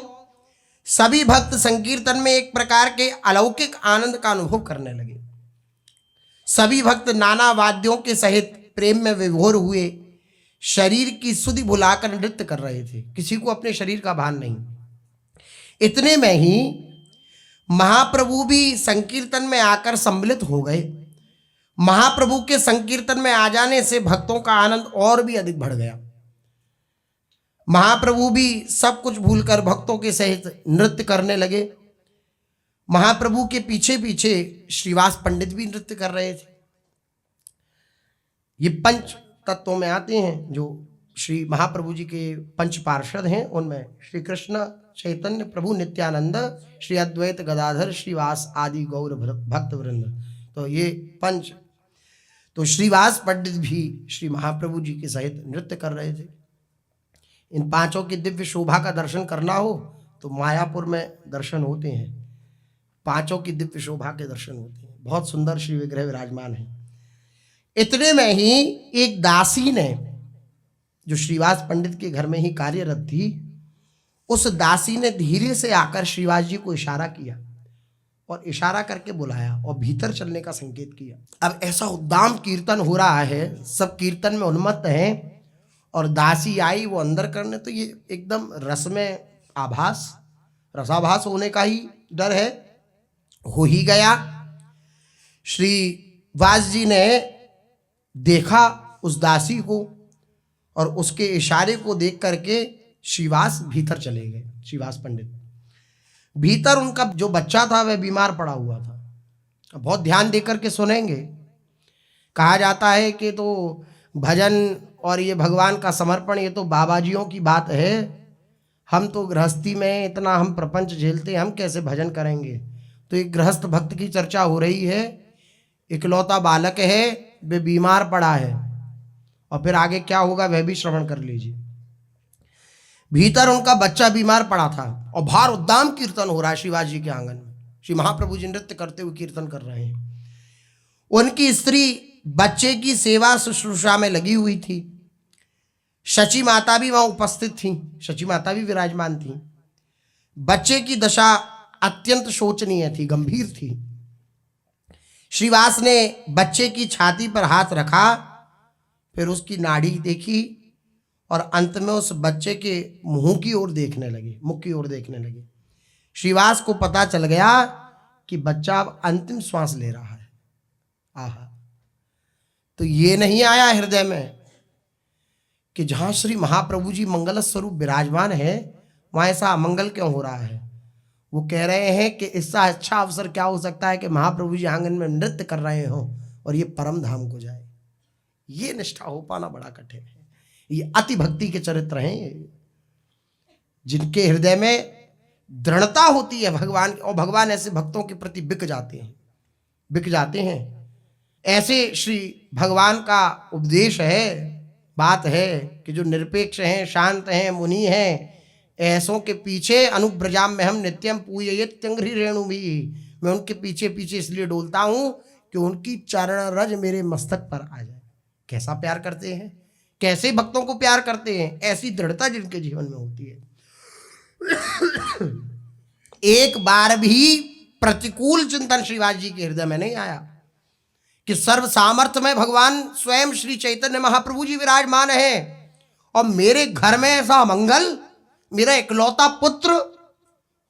सभी भक्त संकीर्तन में एक प्रकार के अलौकिक आनंद का अनुभव करने लगे। सभी भक्त नाना वाद्यों के सहित प्रेम में विभोर हुए शरीर की सुधि भुलाकर नृत्य कर रहे थे। किसी को अपने शरीर का भान नहीं। इतने में ही महाप्रभु भी संकीर्तन में आकर सम्मिलित हो गए। महाप्रभु के संकीर्तन में आ जाने से भक्तों का आनंद और भी अधिक बढ़ गया। महाप्रभु भी सब कुछ भूलकर भक्तों के सहित नृत्य करने लगे। महाप्रभु के पीछे पीछे श्रीवास पंडित भी नृत्य कर रहे थे। ये पंच तत्वों में आते हैं जो श्री महाप्रभु जी के पंच पार्षद हैं। उनमें श्री कृष्ण चैतन्य प्रभु नित्यानंद, श्री अद्वैत गदाधर, श्रीवास आदि गौर भक्त वृंद। तो ये पंच, तो श्रीवास पंडित भी श्री महाप्रभु जी के सहित नृत्य कर रहे थे। इन पांचों की दिव्य शोभा का दर्शन करना हो तो मायापुर में दर्शन होते हैं। पांचों की दिव्य शोभा के दर्शन होते हैं। बहुत सुंदर श्री विग्रह विराजमान है। इतने में ही एक दासी ने, जो श्रीवास पंडित के घर में ही कार्यरत थी, उस दासी ने धीरे से आकर श्रीवास जी को इशारा किया और इशारा करके बुलाया और भीतर चलने का संकेत किया। अब ऐसा उद्दाम कीर्तन हो रहा है, सब कीर्तन में उन्मत्त हैं और दासी आई वो अंदर करने, तो ये एकदम रस में आभास, रसाभास होने का ही डर है, हो ही गया। श्री वास जी ने देखा उस दासी को और उसके इशारे को देख करके श्रीवास भीतर चले गए। श्रीवास पंडित भीतर, उनका जो बच्चा था वह बीमार पड़ा हुआ था। बहुत ध्यान देकर के सुनेंगे। कहा जाता है कि तो भजन और ये भगवान का समर्पण ये तो बाबाजियों की बात है। हम तो गृहस्थी में इतना हम प्रपंच झेलते, हम कैसे भजन करेंगे। तो एक गृहस्थ भक्त की चर्चा हो रही है। इकलौता बालक है, वे बीमार पड़ा है और फिर आगे क्या होगा वह भी श्रवण कर लीजिए। भीतर उनका बच्चा बीमार पड़ा था और भार उद्दाम कीर्तन हो रहा है शिवाजी जी के आंगन में। श्री महाप्रभु जी नृत्य करते हुए कीर्तन कर रहे हैं। उनकी स्त्री बच्चे की सेवा शुश्रूषा में लगी हुई थी। शची माता भी वहां उपस्थित थी। शची माता भी विराजमान थी। बच्चे की दशा अत्यंत शोचनीय थी, गंभीर थी। श्रीवास ने बच्चे की छाती पर हाथ रखा, फिर उसकी नाड़ी देखी और अंत में उस बच्चे के मुंह की ओर देखने लगे, मुख की ओर देखने लगे। श्रीवास को पता चल गया कि बच्चा अब अंतिम श्वास ले रहा है। आहा, तो ये नहीं आया हृदय में कि जहां श्री महाप्रभु जी मंगल स्वरूप विराजमान है वहां ऐसा अमंगल क्यों हो रहा है। वो कह रहे हैं कि इससे अच्छा अवसर क्या हो सकता है कि महाप्रभु जी आंगन में नृत्य कर रहे हो और ये परम धाम को जाए। ये निष्ठा हो पाना बड़ा कठिन है। ये अति भक्ति के चरित्र हैं जिनके हृदय में दृढ़ता होती है भगवान, और भगवान ऐसे भक्तों के प्रति बिक जाते हैं। ऐसे श्री भगवान का उपदेश है, बात है कि जो निरपेक्ष हैं, शांत हैं, मुनि हैं, ऐसों के पीछे अनुब्रजाम में हम नित्यम पूजयत्यंघ्रि रेणु भी, मैं उनके पीछे पीछे इसलिए डोलता हूं कि उनकी चरण रज मेरे मस्तक पर आ जाए। कैसा प्यार करते हैं, कैसे भक्तों को प्यार करते हैं, ऐसी दृढ़ता जिनके जीवन में होती है। एक बार भी प्रतिकूल चिंतन श्रीवास जी के हृदय में नहीं आया कि सर्व सामर्थ्य में भगवान स्वयं श्री चैतन्य महाप्रभु जी विराजमान है और मेरे घर में ऐसा मंगल, मेरा इकलौता पुत्र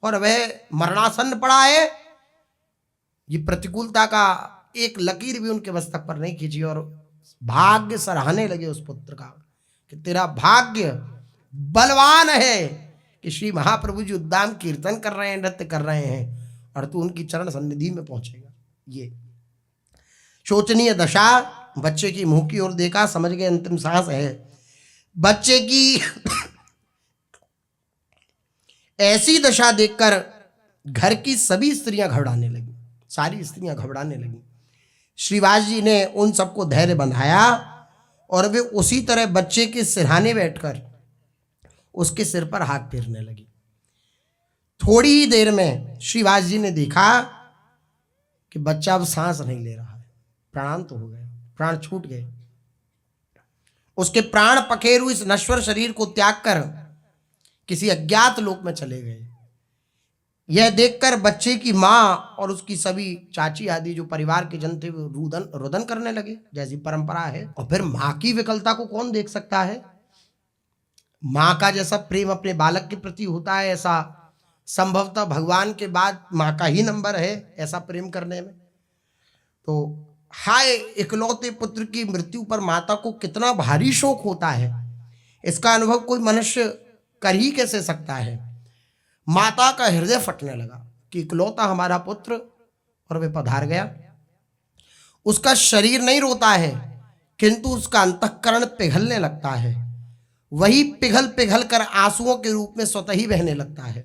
और वह मरणासन्न पड़ा है। ये प्रतिकूलता का एक लकीर भी उनके मस्तक पर नहीं खींची और भाग्य सराहने लगे उस पुत्र का कि तेरा भाग्य बलवान है कि श्री महाप्रभु जी उद्दाम कीर्तन कर रहे हैं, नृत्य कर रहे हैं और तू उनकी चरण सन्निधि में पहुंचेगा। ये शोचनीय दशा। बच्चे की मुंह की ओर देखा, समझ गए अंतिम सांस है। बच्चे की ऐसी दशा देखकर घर की सभी स्त्रियां घबराने लगी, सारी स्त्रियां घबराने लगी। श्रीवास जी ने उन सबको धैर्य बंधाया और वे उसी तरह बच्चे के सिरहाने बैठकर उसके सिर पर हाथ फेरने लगी। थोड़ी ही देर में श्रीवास जी ने देखा कि बच्चा अब सांस नहीं ले रहा है, प्राणांत तो हो गए, प्राण छूट गए। उसके प्राण पखेरु इस नश्वर शरीर को त्याग कर किसी अज्ञात लोक में चले गए। यह देखकर बच्चे की माँ और उसकी सभी चाची आदि जो परिवार के जन थे वो रुदन करने लगे, जैसी परंपरा है। और फिर माँ की विकलता को कौन देख सकता है? माँ का जैसा प्रेम अपने बालक के प्रति होता है, ऐसा संभवतः भगवान के बाद माँ का ही नंबर है ऐसा प्रेम करने में। तो हाय, इकलौते पुत्र की मृत्यु पर माता को कितना भारी शोक होता है, इसका अनुभव कोई मनुष्य कर ही कैसे सकता है। माता का हृदय फटने लगा कि इकलौता हमारा पुत्र और वे पधार गया। उसका शरीर नहीं रोता है किंतु उसका अंतःकरण पिघलने लगता है। वही पिघल पिघल कर आंसुओं के रूप में स्वतः ही बहने लगता है।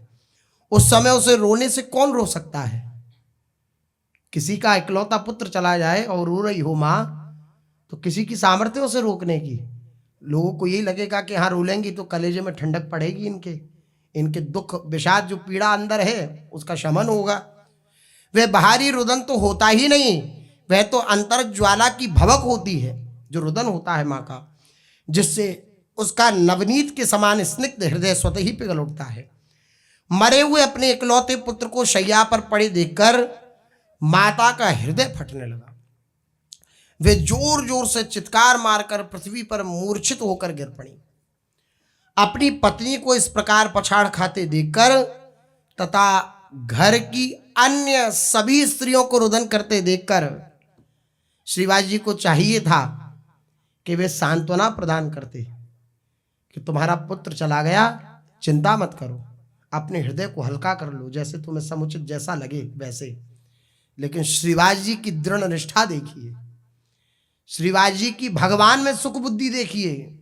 उस समय उसे रोने से कौन रो सकता है? किसी का इकलौता पुत्र चला जाए और रो रही हो माँ, तो किसी की सामर्थ्य उसे रोकने की? लोगों को यही लगेगा कि हाँ, रोलेंगी तो कलेजे में ठंडक पड़ेगी, इनके दुख विषाद जो पीड़ा अंदर है उसका शमन होगा। वह बाहरी रुदन तो होता ही नहीं, वह तो अंतर ज्वाला की भवक होती है, जो रुदन होता है माँ का, जिससे उसका नवनीत के समान स्निग्ध हृदय स्वतः ही पिघल उठता है। मरे हुए अपने इकलौते पुत्र को शैया पर पड़े देखकर माता का हृदय फटने लगा। वे जोर जोर से चित्कार मारकर पृथ्वी पर मूर्छित होकर गिर पड़ी। अपनी पत्नी को इस प्रकार पछाड़ खाते देखकर तथा घर की अन्य सभी स्त्रियों को रुदन करते देखकर श्रीवास जी को चाहिए था कि वे सांत्वना प्रदान करते कि तुम्हारा पुत्र चला गया, चिंता मत करो, अपने हृदय को हल्का कर लो, जैसे तुम्हें समुचित जैसा लगे वैसे। लेकिन श्रीवास जी की दृढ़ निष्ठा देखिए, श्रीवास जी की भगवान में सुख बुद्धि देखिए,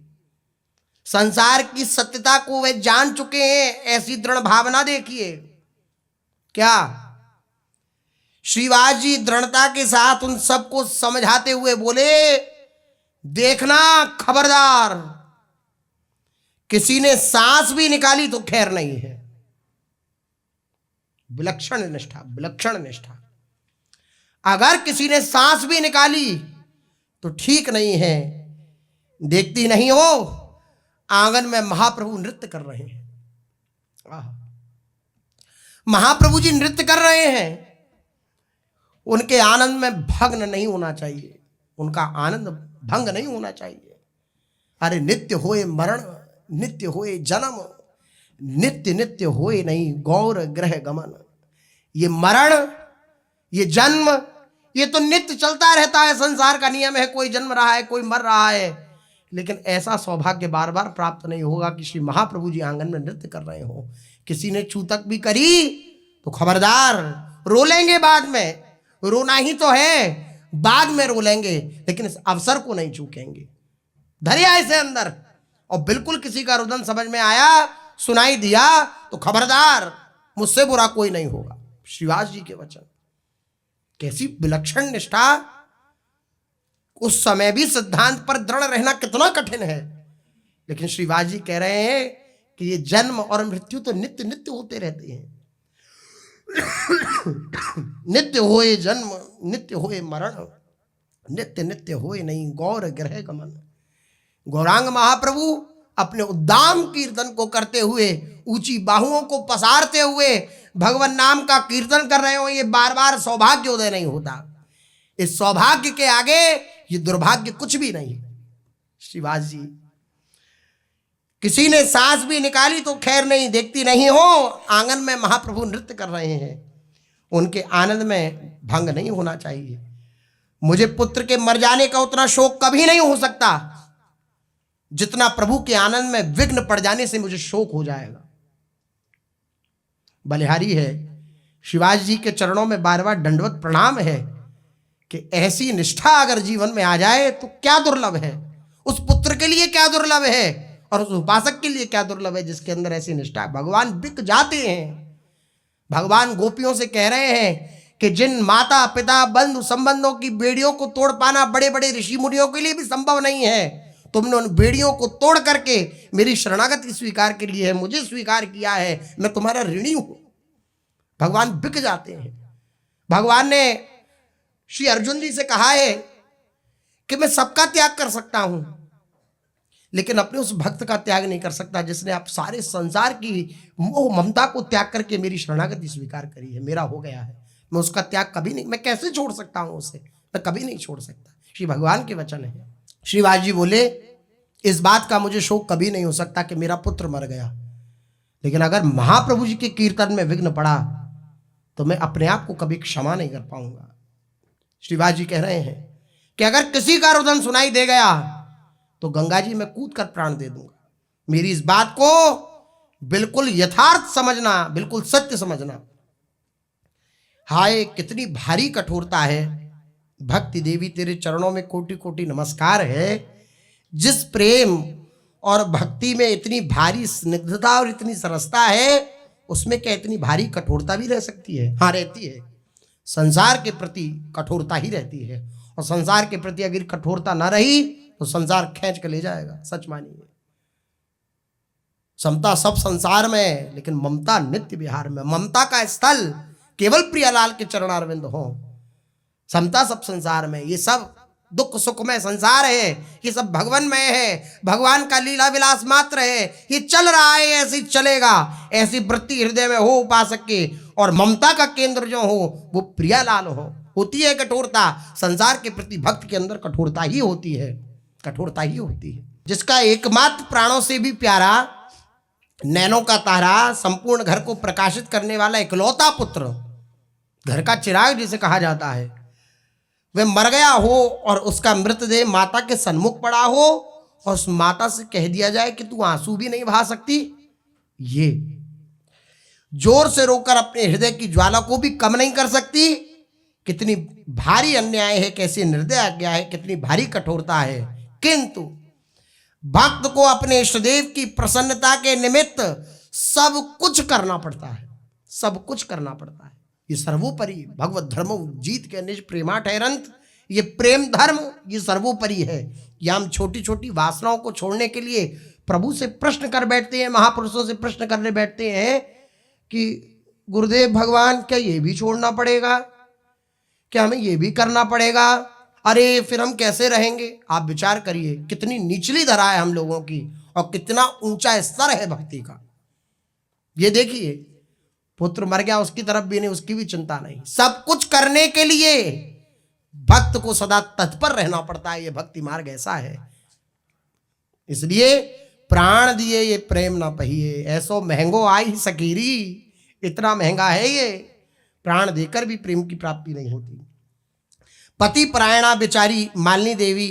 संसार की सत्यता को वे जान चुके हैं, ऐसी दृढ़ भावना देखिए। क्या श्रीवास जी दृढ़ता के साथ उन सबको समझाते हुए बोले, देखना खबरदार, किसी ने सांस भी निकाली तो खैर नहीं है। विलक्षण निष्ठा, विलक्षण निष्ठा। अगर किसी ने सांस भी निकाली तो ठीक नहीं है। देखती नहीं हो आंगन में महाप्रभु नृत्य कर रहे हैं। महाप्रभु जी नृत्य कर रहे हैं, उनके आनंद में भग्न नहीं होना चाहिए, उनका आनंद भंग नहीं होना चाहिए। अरे नित्य होए मरण, नित्य होए जन्म, नित्य नित्य होए नहीं गौर ग्रह गमन। ये मरण, ये जन्म, ये तो नित्य चलता रहता है, संसार का नियम है। कोई जन्म रहा है, कोई मर रहा है, लेकिन ऐसा सौभाग्य बार बार प्राप्त नहीं होगा कि श्री महाप्रभु जी आंगन में नृत्य कर रहे हो। किसी ने छूतक भी करी तो खबरदार, रो लेंगे बाद में, रोना ही तो है, बाद में रो लेंगे, लेकिन इस अवसर को नहीं चूकेंगे। धरिया इसे अंदर, और बिल्कुल किसी का रुदन समझ में आया, सुनाई दिया तो खबरदार, मुझसे बुरा कोई नहीं होगा। श्रीवास जी के वचन, कैसी विलक्षण निष्ठा। उस समय भी सिद्धांत पर दृढ़ रहना कितना कठिन है, लेकिन श्रीवास जी कह रहे हैं कि ये जन्म और मृत्यु तो नित्य नित्य होते रहते हैं। नित्य होए जन्म, नित्य होए मरण, नित्य नित्य होए नहीं गौर ग्रह गमन। गौरांग महाप्रभु अपने उद्दाम कीर्तन को करते हुए, ऊंची बाहुओं को पसारते हुए भगवान नाम का कीर्तन कर रहे हो, ये बार बार सौभाग्योदय नहीं होता। इस सौभाग्य के आगे ये दुर्भाग्य कुछ भी नहीं। श्रीवास जी, किसी ने सांस भी निकाली तो खैर नहीं, देखती नहीं हो आंगन में महाप्रभु नृत्य कर रहे हैं, उनके आनंद में भंग नहीं होना चाहिए। मुझे पुत्र के मर जाने का उतना शोक कभी नहीं हो सकता जितना प्रभु के आनंद में विघ्न पड़ जाने से मुझे शोक हो जाएगा। बलिहारी है, शिवाजी जी के चरणों में बार बार दंडवत प्रणाम है कि ऐसी निष्ठा अगर जीवन में आ जाए तो क्या दुर्लभ है। उस पुत्र के लिए क्या दुर्लभ है और उस उपासक के लिए क्या दुर्लभ है जिसके अंदर ऐसी निष्ठा। भगवान बिक जाते हैं। भगवान गोपियों से कह रहे हैं कि जिन माता पिता बंधु संबंधों की बेड़ियों को तोड़ पाना बड़े बड़े ऋषि मुनियों के लिए भी संभव नहीं है, तुमने उन बेड़ियों को तोड़ करके मेरी शरणागति स्वीकार के लिए है, मुझे स्वीकार किया है, मैं तुम्हारा ऋणी हूं। भगवान बिक जाते हैं। भगवान ने श्री अर्जुन जी से कहा है कि मैं सबका त्याग कर सकता हूं, लेकिन अपने उस भक्त का त्याग नहीं कर सकता जिसने आप सारे संसार की मोह ममता को त्याग करके मेरी शरणागति स्वीकार करी है। मेरा हो गया है, मैं उसका त्याग कभी नहीं, मैं कैसे छोड़ सकता हूं उसे, मैं कभी नहीं छोड़ सकता। श्री भगवान के वचन है। श्रीवास जी बोले, इस बात का मुझे शोक कभी नहीं हो सकता कि मेरा पुत्र मर गया, लेकिन अगर महाप्रभु जी के कीर्तन में विघ्न पड़ा तो मैं अपने आप को कभी क्षमा नहीं कर पाऊंगा। श्रीवास जी कह रहे हैं कि अगर किसी का रुदन सुनाई दे गया तो गंगा जी में कूद कर प्राण दे दूंगा। मेरी इस बात को बिल्कुल यथार्थ समझना, बिल्कुल सत्य समझना। हाय कितनी भारी कठोरता है। भक्ति देवी तेरे चरणों में कोटि कोटि नमस्कार है। जिस प्रेम और भक्ति में इतनी भारी स्निग्धता और इतनी सरसता है, उसमें क्या इतनी भारी कठोरता भी रह सकती है? हाँ, रहती है। संसार के प्रति कठोरता ही रहती है, और संसार के प्रति अगर कठोरता ना रही तो संसार खींच के ले जाएगा। सच मानिए, समता सब संसार में, लेकिन ममता नित्य विहार में। ममता का स्थल केवल प्रियालाल के चरणारविंद हो। समता सब संसार में। ये सब दुख सुख में संसार है, ये सब भगवानमय है, भगवान का लीला विलास मात्र है। ये चल रहा है, ऐसी चलेगा। ऐसी वृत्ति हृदय में हो उपासक के, और ममता का केंद्र जो हो वो प्रियालाल हो। होती है कठोरता, संसार के प्रति भक्त के अंदर कठोरता ही होती है, कठोरता ही होती है। जिसका एकमात्र प्राणों से भी प्यारा, नैनों का तारा, संपूर्ण घर को प्रकाशित करने वाला इकलौता पुत्र, घर का चिराग जिसे कहा जाता है, वह मर गया हो और उसका मृतदेह माता के सन्मुख पड़ा हो, और उस माता से कह दिया जाए कि तू आंसू भी नहीं बहा सकती, ये जोर से रोकर अपने हृदय की ज्वाला को भी कम नहीं कर सकती। कितनी भारी अन्याय है, कैसी निर्दय आज्ञा है, कितनी भारी कठोरता है। किंतु भक्त को अपने इष्टदेव की प्रसन्नता के निमित्त सब कुछ करना पड़ता है, सब कुछ करना पड़ता है। ये सर्वोपरि भगवत धर्म जीत के निज प्रेमा ठहरंत, ये प्रेम धर्म ये सर्वोपरि है। ये हम छोटी छोटी वासनाओं को छोड़ने के लिए प्रभु से प्रश्न कर बैठते हैं, महापुरुषों से प्रश्न करने बैठते हैं कि गुरुदेव भगवान क्या ये भी छोड़ना पड़ेगा, क्या हमें ये भी करना पड़ेगा? अरे फिर हम कैसे रहेंगे? आप विचार करिए, कितनी निचली धरा है हम लोगों की, और कितना ऊंचा स्तर है भक्ति का। ये देखिए, पुत्र मर गया, उसकी तरफ भी नहीं, उसकी भी चिंता नहीं। सब कुछ करने के लिए भक्त को सदा तत्पर रहना पड़ता है। ये भक्ति मार्ग ऐसा है। इसलिए प्राण दिए ये प्रेम ना पहिए, ऐसो महंगो आई सकीरी। इतना महंगा है ये, प्राण देकर भी प्रेम की प्राप्ति नहीं होती। पति परायणा बेचारी मालिनी देवी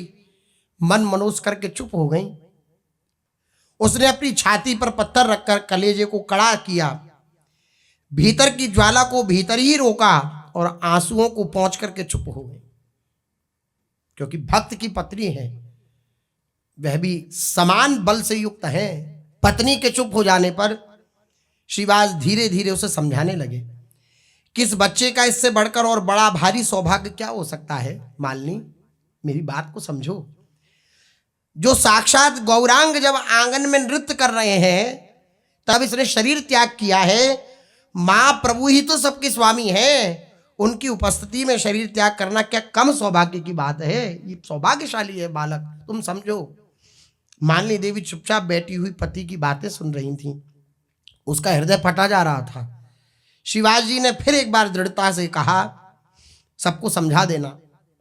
मन मनोज करके चुप हो गई। उसने अपनी छाती पर पत्थर रखकर कलेजे को कड़ा किया, भीतर की ज्वाला को भीतर ही रोका, और आंसुओं को पहुंच करके चुप हो गई। क्योंकि भक्त की पत्नी है, वह भी समान बल से युक्त है। पत्नी के चुप हो जाने पर श्रीवास धीरे धीरे उसे समझाने लगे, किस बच्चे का इससे बढ़कर और बड़ा भारी सौभाग्य क्या हो सकता है? मालिनी, मेरी बात को समझो। जो साक्षात गौरांग जब आंगन में नृत्य कर रहे हैं, तब इसने शरीर त्याग किया है। मां प्रभु ही तो सबके स्वामी हैं, उनकी उपस्थिति में शरीर त्याग करना क्या कम सौभाग्य की बात है? ये सौभाग्यशाली है बालक, तुम समझो। मालिनी देवी चुपचाप बैठी हुई पति की बातें सुन रही थी। उसका हृदय फटा जा रहा था। शिवाजी जी ने फिर एक बार दृढ़ता से कहा, सबको समझा देना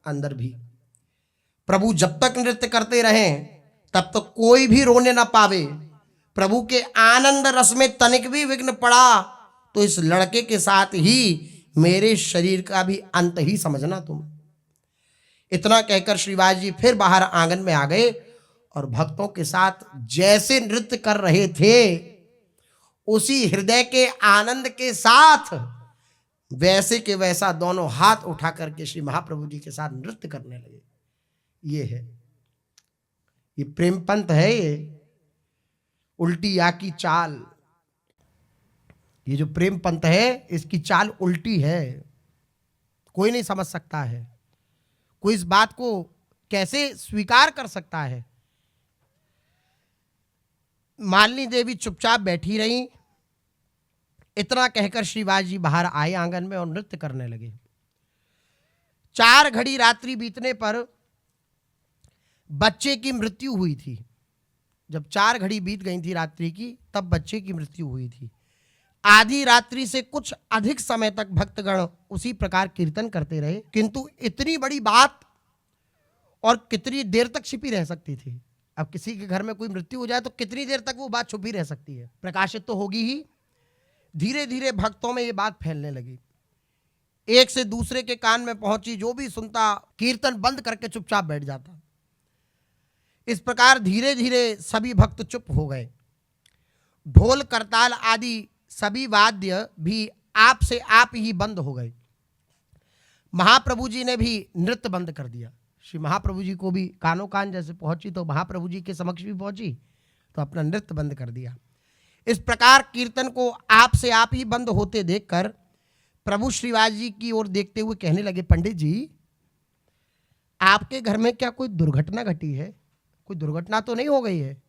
अंदर भी, प्रभु जब तक नृत्य करते रहें तब तक कोई भी रोने ना पावे। प्रभु के आनंद रस में तनिक भी विघ्न पड़ा तो इस लड़के के साथ ही मेरे शरीर का भी अंत ही समझना तुम। इतना कहकर श्रीवास जी फिर बाहर आंगन में आ गए, और भक्तों के साथ जैसे नृत्य कर रहे थे उसी हृदय के आनंद के साथ वैसे के वैसा दोनों हाथ उठा करके श्री महाप्रभु जी के साथ नृत्य करने लगे। ये है, ये प्रेम पंथ है। ये उल्टी या की चाल, ये जो प्रेम पंथ है इसकी चाल उल्टी है। कोई नहीं समझ सकता है, कोई इस बात को कैसे स्वीकार कर सकता है। मालिनी देवी चुपचाप बैठी रही, इतना कहकर श्रीवास जी बाहर आए आंगन में और नृत्य करने लगे। 4 घड़ी रात्रि बीतने पर बच्चे की मृत्यु हुई थी। जब 4 घड़ी बीत गई थी रात्रि की, तब बच्चे की मृत्यु हुई थी। आधी रात्रि से कुछ अधिक समय तक भक्तगण उसी प्रकार कीर्तन करते रहे, किंतु इतनी बड़ी बात और कितनी देर तक छिपी रह सकती थी। अब किसी के घर में कोई मृत्यु हो जाए तो कितनी देर तक वो बात छुपी रह सकती है, प्रकाशित तो होगी ही। धीरे धीरे भक्तों में ये बात फैलने लगी, एक से दूसरे के कान में पहुंची। जो भी सुनता कीर्तन बंद करके चुपचाप बैठ जाता। इस प्रकार धीरे धीरे सभी भक्त चुप हो गए। ढोल करताल आदि सभी वाद्य भी आप से आप ही बंद हो गए। महाप्रभु जी ने भी नृत्य बंद कर दिया। श्री महाप्रभु जी को भी कानों कान जैसे पहुंची तो महाप्रभु जी के समक्ष भी पहुंची तो अपना नृत्य बंद कर दिया। इस प्रकार कीर्तन को आप से आप ही बंद होते देखकर प्रभु श्रीवास जी की ओर देखते हुए कहने लगे, पंडित जी, आपके घर में क्या कोई दुर्घटना घटी है? कोई दुर्घटना तो नहीं हो गई है?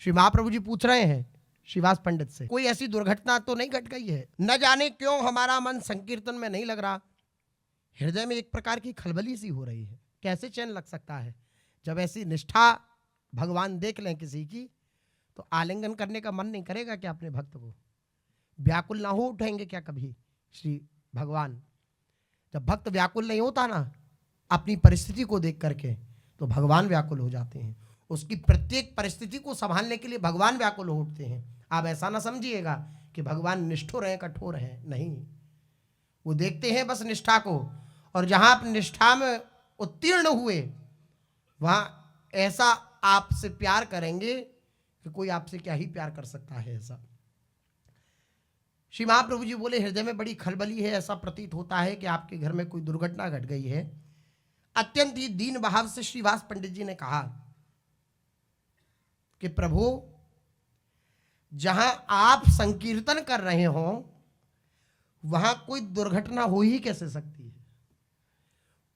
श्री महाप्रभु जी पूछ रहे हैं श्रीवास पंडित से, कोई ऐसी दुर्घटना तो नहीं घट गई है? न जाने क्यों हमारा मन संकीर्तन में नहीं लग रहा। हृदय में एक प्रकार की खलबली सी हो रही है। कैसे चैन लग सकता है? जब ऐसी निष्ठा भगवान देख लें किसी की तो आलिंगन करने का मन नहीं करेगा क्या? अपने भक्त को व्याकुल ना हो उठेंगे क्या कभी श्री भगवान? जब भक्त व्याकुल नहीं होता ना अपनी परिस्थिति को देख करके, तो भगवान व्याकुल हो जाते हैं। उसकी प्रत्येक परिस्थिति को संभालने के लिए भगवान व्याकुल हो उठते हैं। आप ऐसा ना समझिएगा कि भगवान निष्ठुर हैं, कठोर हैं, नहीं। वो देखते हैं बस निष्ठा को, और जहां आप निष्ठा में उत्तीर्ण हुए वहां ऐसा आपसे प्यार करेंगे कि कोई आपसे क्या ही प्यार कर सकता है। ऐसा श्री महाप्रभु जी बोले, हृदय में बड़ी खलबली है। ऐसा प्रतीत होता है कि आपके घर में कोई दुर्घटना घट गई है। अत्यंत ही दीन भाव से श्रीवास पंडित जी ने कहा कि प्रभु, जहां आप संकीर्तन कर रहे हो वहां कोई दुर्घटना हो ही कैसे सकती है?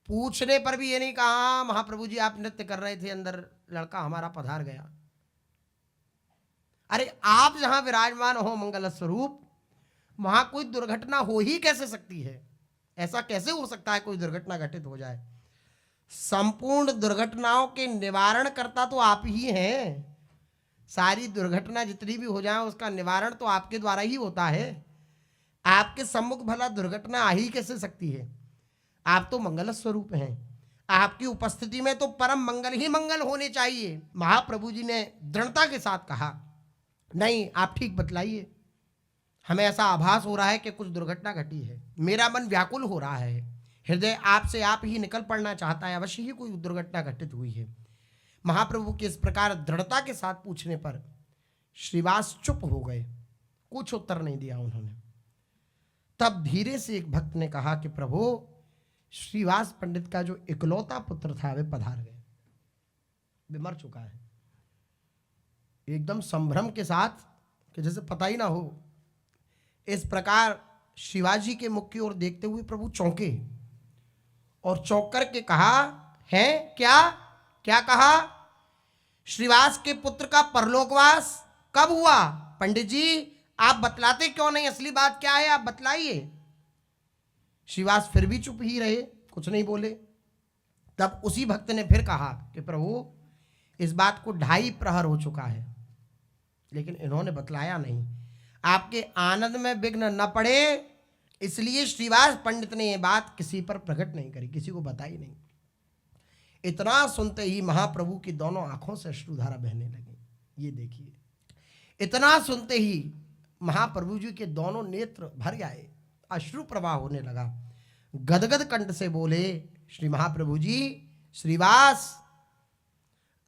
पूछने पर भी ये नहीं कहा, महाप्रभु जी आप नृत्य कर रहे थे, अंदर लड़का हमारा पधार गया। अरे आप जहां विराजमान हो मंगल स्वरूप, वहां कोई दुर्घटना हो ही कैसे सकती है? ऐसा कैसे हो सकता है कोई दुर्घटना घटित हो जाए? संपूर्ण दुर्घटनाओं के निवारण करता तो आप ही हैं। सारी दुर्घटना जितनी भी हो जाए उसका निवारण तो आपके द्वारा ही होता है। आपके सम्मुख भला दुर्घटना आ ही कैसे सकती है? आप तो मंगल स्वरूप हैं। आपकी उपस्थिति में तो परम मंगल ही मंगल होने चाहिए। महाप्रभु जी ने दृढ़ता के साथ कहा, नहीं, आप ठीक बतलाइए, हमें ऐसा आभास हो रहा है कि कुछ दुर्घटना घटी है। मेरा मन व्याकुल हो रहा है, हृदय आपसे आप ही निकल पड़ना चाहता है। अवश्य ही कोई दुर्घटना घटित हुई है। महाप्रभु के इस प्रकार दृढ़ता के साथ पूछने पर श्रीवास चुप हो गए, कुछ उत्तर नहीं दिया उन्होंने। तब धीरे से एक भक्त ने कहा कि प्रभु, श्रीवास पंडित का जो इकलौता पुत्र था वे पधार गए, वे मर चुका है। एकदम संभ्रम के साथ कि जैसे पता ही ना हो, इस प्रकार शिवाजी के मुख की ओर देखते हुए प्रभु चौंके और चौंक करके कहा, है क्या? क्या कहा? श्रीवास के पुत्र का परलोकवास कब हुआ? पंडित जी आप बतलाते क्यों नहीं? असली बात क्या है, आप बतलाइए। श्रीवास फिर भी चुप ही रहे, कुछ नहीं बोले। तब उसी भक्त ने फिर कहा कि प्रभु, इस बात को 2.5 प्रहर हो चुका है, लेकिन इन्होंने बतलाया नहीं। आपके आनंद में विघ्न न पड़े इसलिए श्रीवास पंडित ने यह बात किसी पर प्रकट नहीं करी, किसी को बताई नहीं। इतना सुनते ही महाप्रभु की दोनों आंखों से अश्रुधारा बहने लगी। ये देखिए, इतना सुनते ही महाप्रभु जी के दोनों नेत्र भर आए, अश्रु प्रवाह होने लगा। गदगद कंठ से बोले श्री महाप्रभु जी, श्रीवास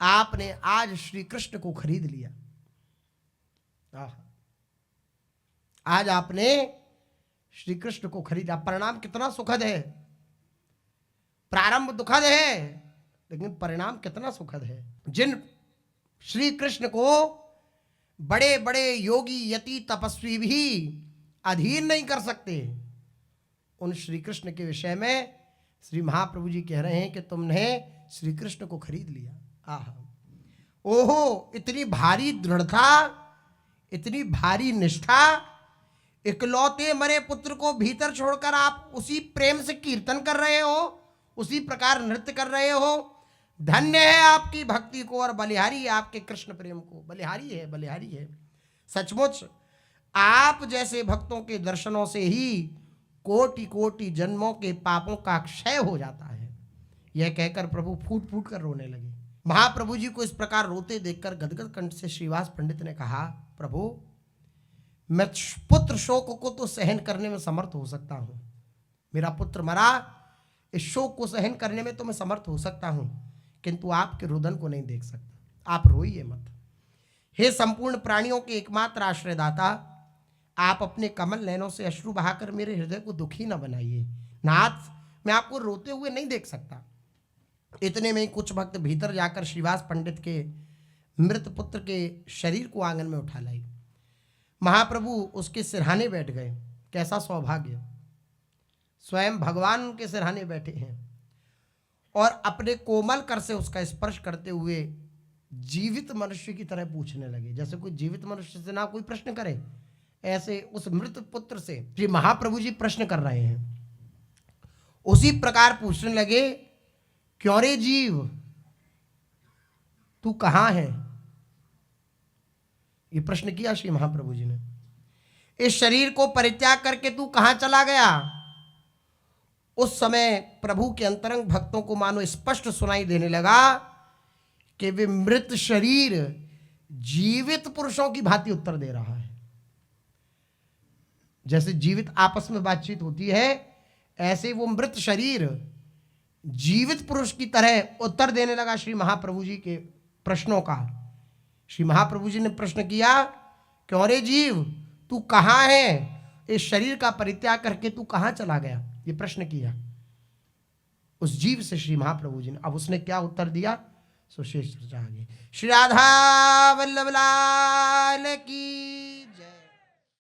आपने आज श्री कृष्ण को खरीद लिया। आज आपने श्री कृष्ण को खरीदा। परिणाम कितना सुखद है। प्रारंभ दुखद है लेकिन परिणाम कितना सुखद है। जिन श्री कृष्ण को बड़े बड़े योगी यति तपस्वी भी अधीन नहीं कर सकते, उन श्री कृष्ण के विषय में श्री महाप्रभु जी कह रहे हैं कि तुमने श्री कृष्ण को खरीद लिया। आहा, ओहो, इतनी भारी दृढ़ता, इतनी भारी निष्ठा, इकलौते मरे पुत्र को भीतर छोड़कर आप उसी प्रेम से कीर्तन कर रहे हो, उसी प्रकार नृत्य कर रहे हो। धन्य है आपकी भक्ति को और बलिहारी है आपके कृष्ण प्रेम को। बलिहारी है, बलिहारी है। सचमुच आप जैसे भक्तों के दर्शनों से ही कोटि कोटि जन्मों के पापों का क्षय हो जाता है। यह कहकर प्रभु फूट फूट कर रोने लगे। महाप्रभु जी को इस प्रकार रोते देखकर गदगद कंठ से श्रीवास पंडित ने कहा, प्रभु मैं पुत्र शोक को तो सहन करने में समर्थ हो सकता हूं, मेरा पुत्र मरा, इस शोक को सहन करने में तो मैं समर्थ हो सकता हूं, किंतु आपके रुदन को नहीं देख सकता। आप रोइए मत। हे संपूर्ण प्राणियों के एकमात्र आश्रयदाता, आप अपने कमल नयनों से अश्रु बहाकर मेरे हृदय को दुखी न बनाइए। नाथ, मैं आपको रोते हुए नहीं देख सकता। इतने में ही कुछ भक्त भीतर जाकर श्रीवास पंडित के मृत पुत्र के शरीर को आंगन में उठा लाई। महाप्रभु उसके सिरहाने बैठ गए। कैसा सौभाग्य, स्वयं भगवान उनके सिरहाने बैठे हैं और अपने कोमल कर से उसका स्पर्श करते हुए जीवित मनुष्य की तरह पूछने लगे। जैसे कोई जीवित मनुष्य से ना कोई प्रश्न करे, ऐसे उस मृत पुत्र से श्री महाप्रभु जी प्रश्न कर रहे हैं। उसी प्रकार पूछने लगे, क्यों रे जीव, तू कहां है? ये प्रश्न किया श्री महाप्रभु जी ने। इस शरीर को परित्याग करके तू कहां चला गया? उस समय प्रभु के अंतरंग भक्तों को मानो स्पष्ट सुनाई देने लगा कि वे मृत शरीर जीवित पुरुषों की भांति उत्तर दे रहा है। जैसे जीवित आपस में बातचीत होती है, ऐसे वो मृत शरीर जीवित पुरुष की तरह उत्तर देने लगा श्री महाप्रभु जी के प्रश्नों का। श्री महाप्रभु जी ने प्रश्न किया, क्यों रे जीव, तू कहां है? इस शरीर का परित्याग करके तू कहां चला गया? ये प्रश्न किया उस जीव से श्री महाप्रभु जी ने। अब उसने क्या उत्तर दिया, सो शेष चर्चा आगे। श्री राधा वल्लभ लाल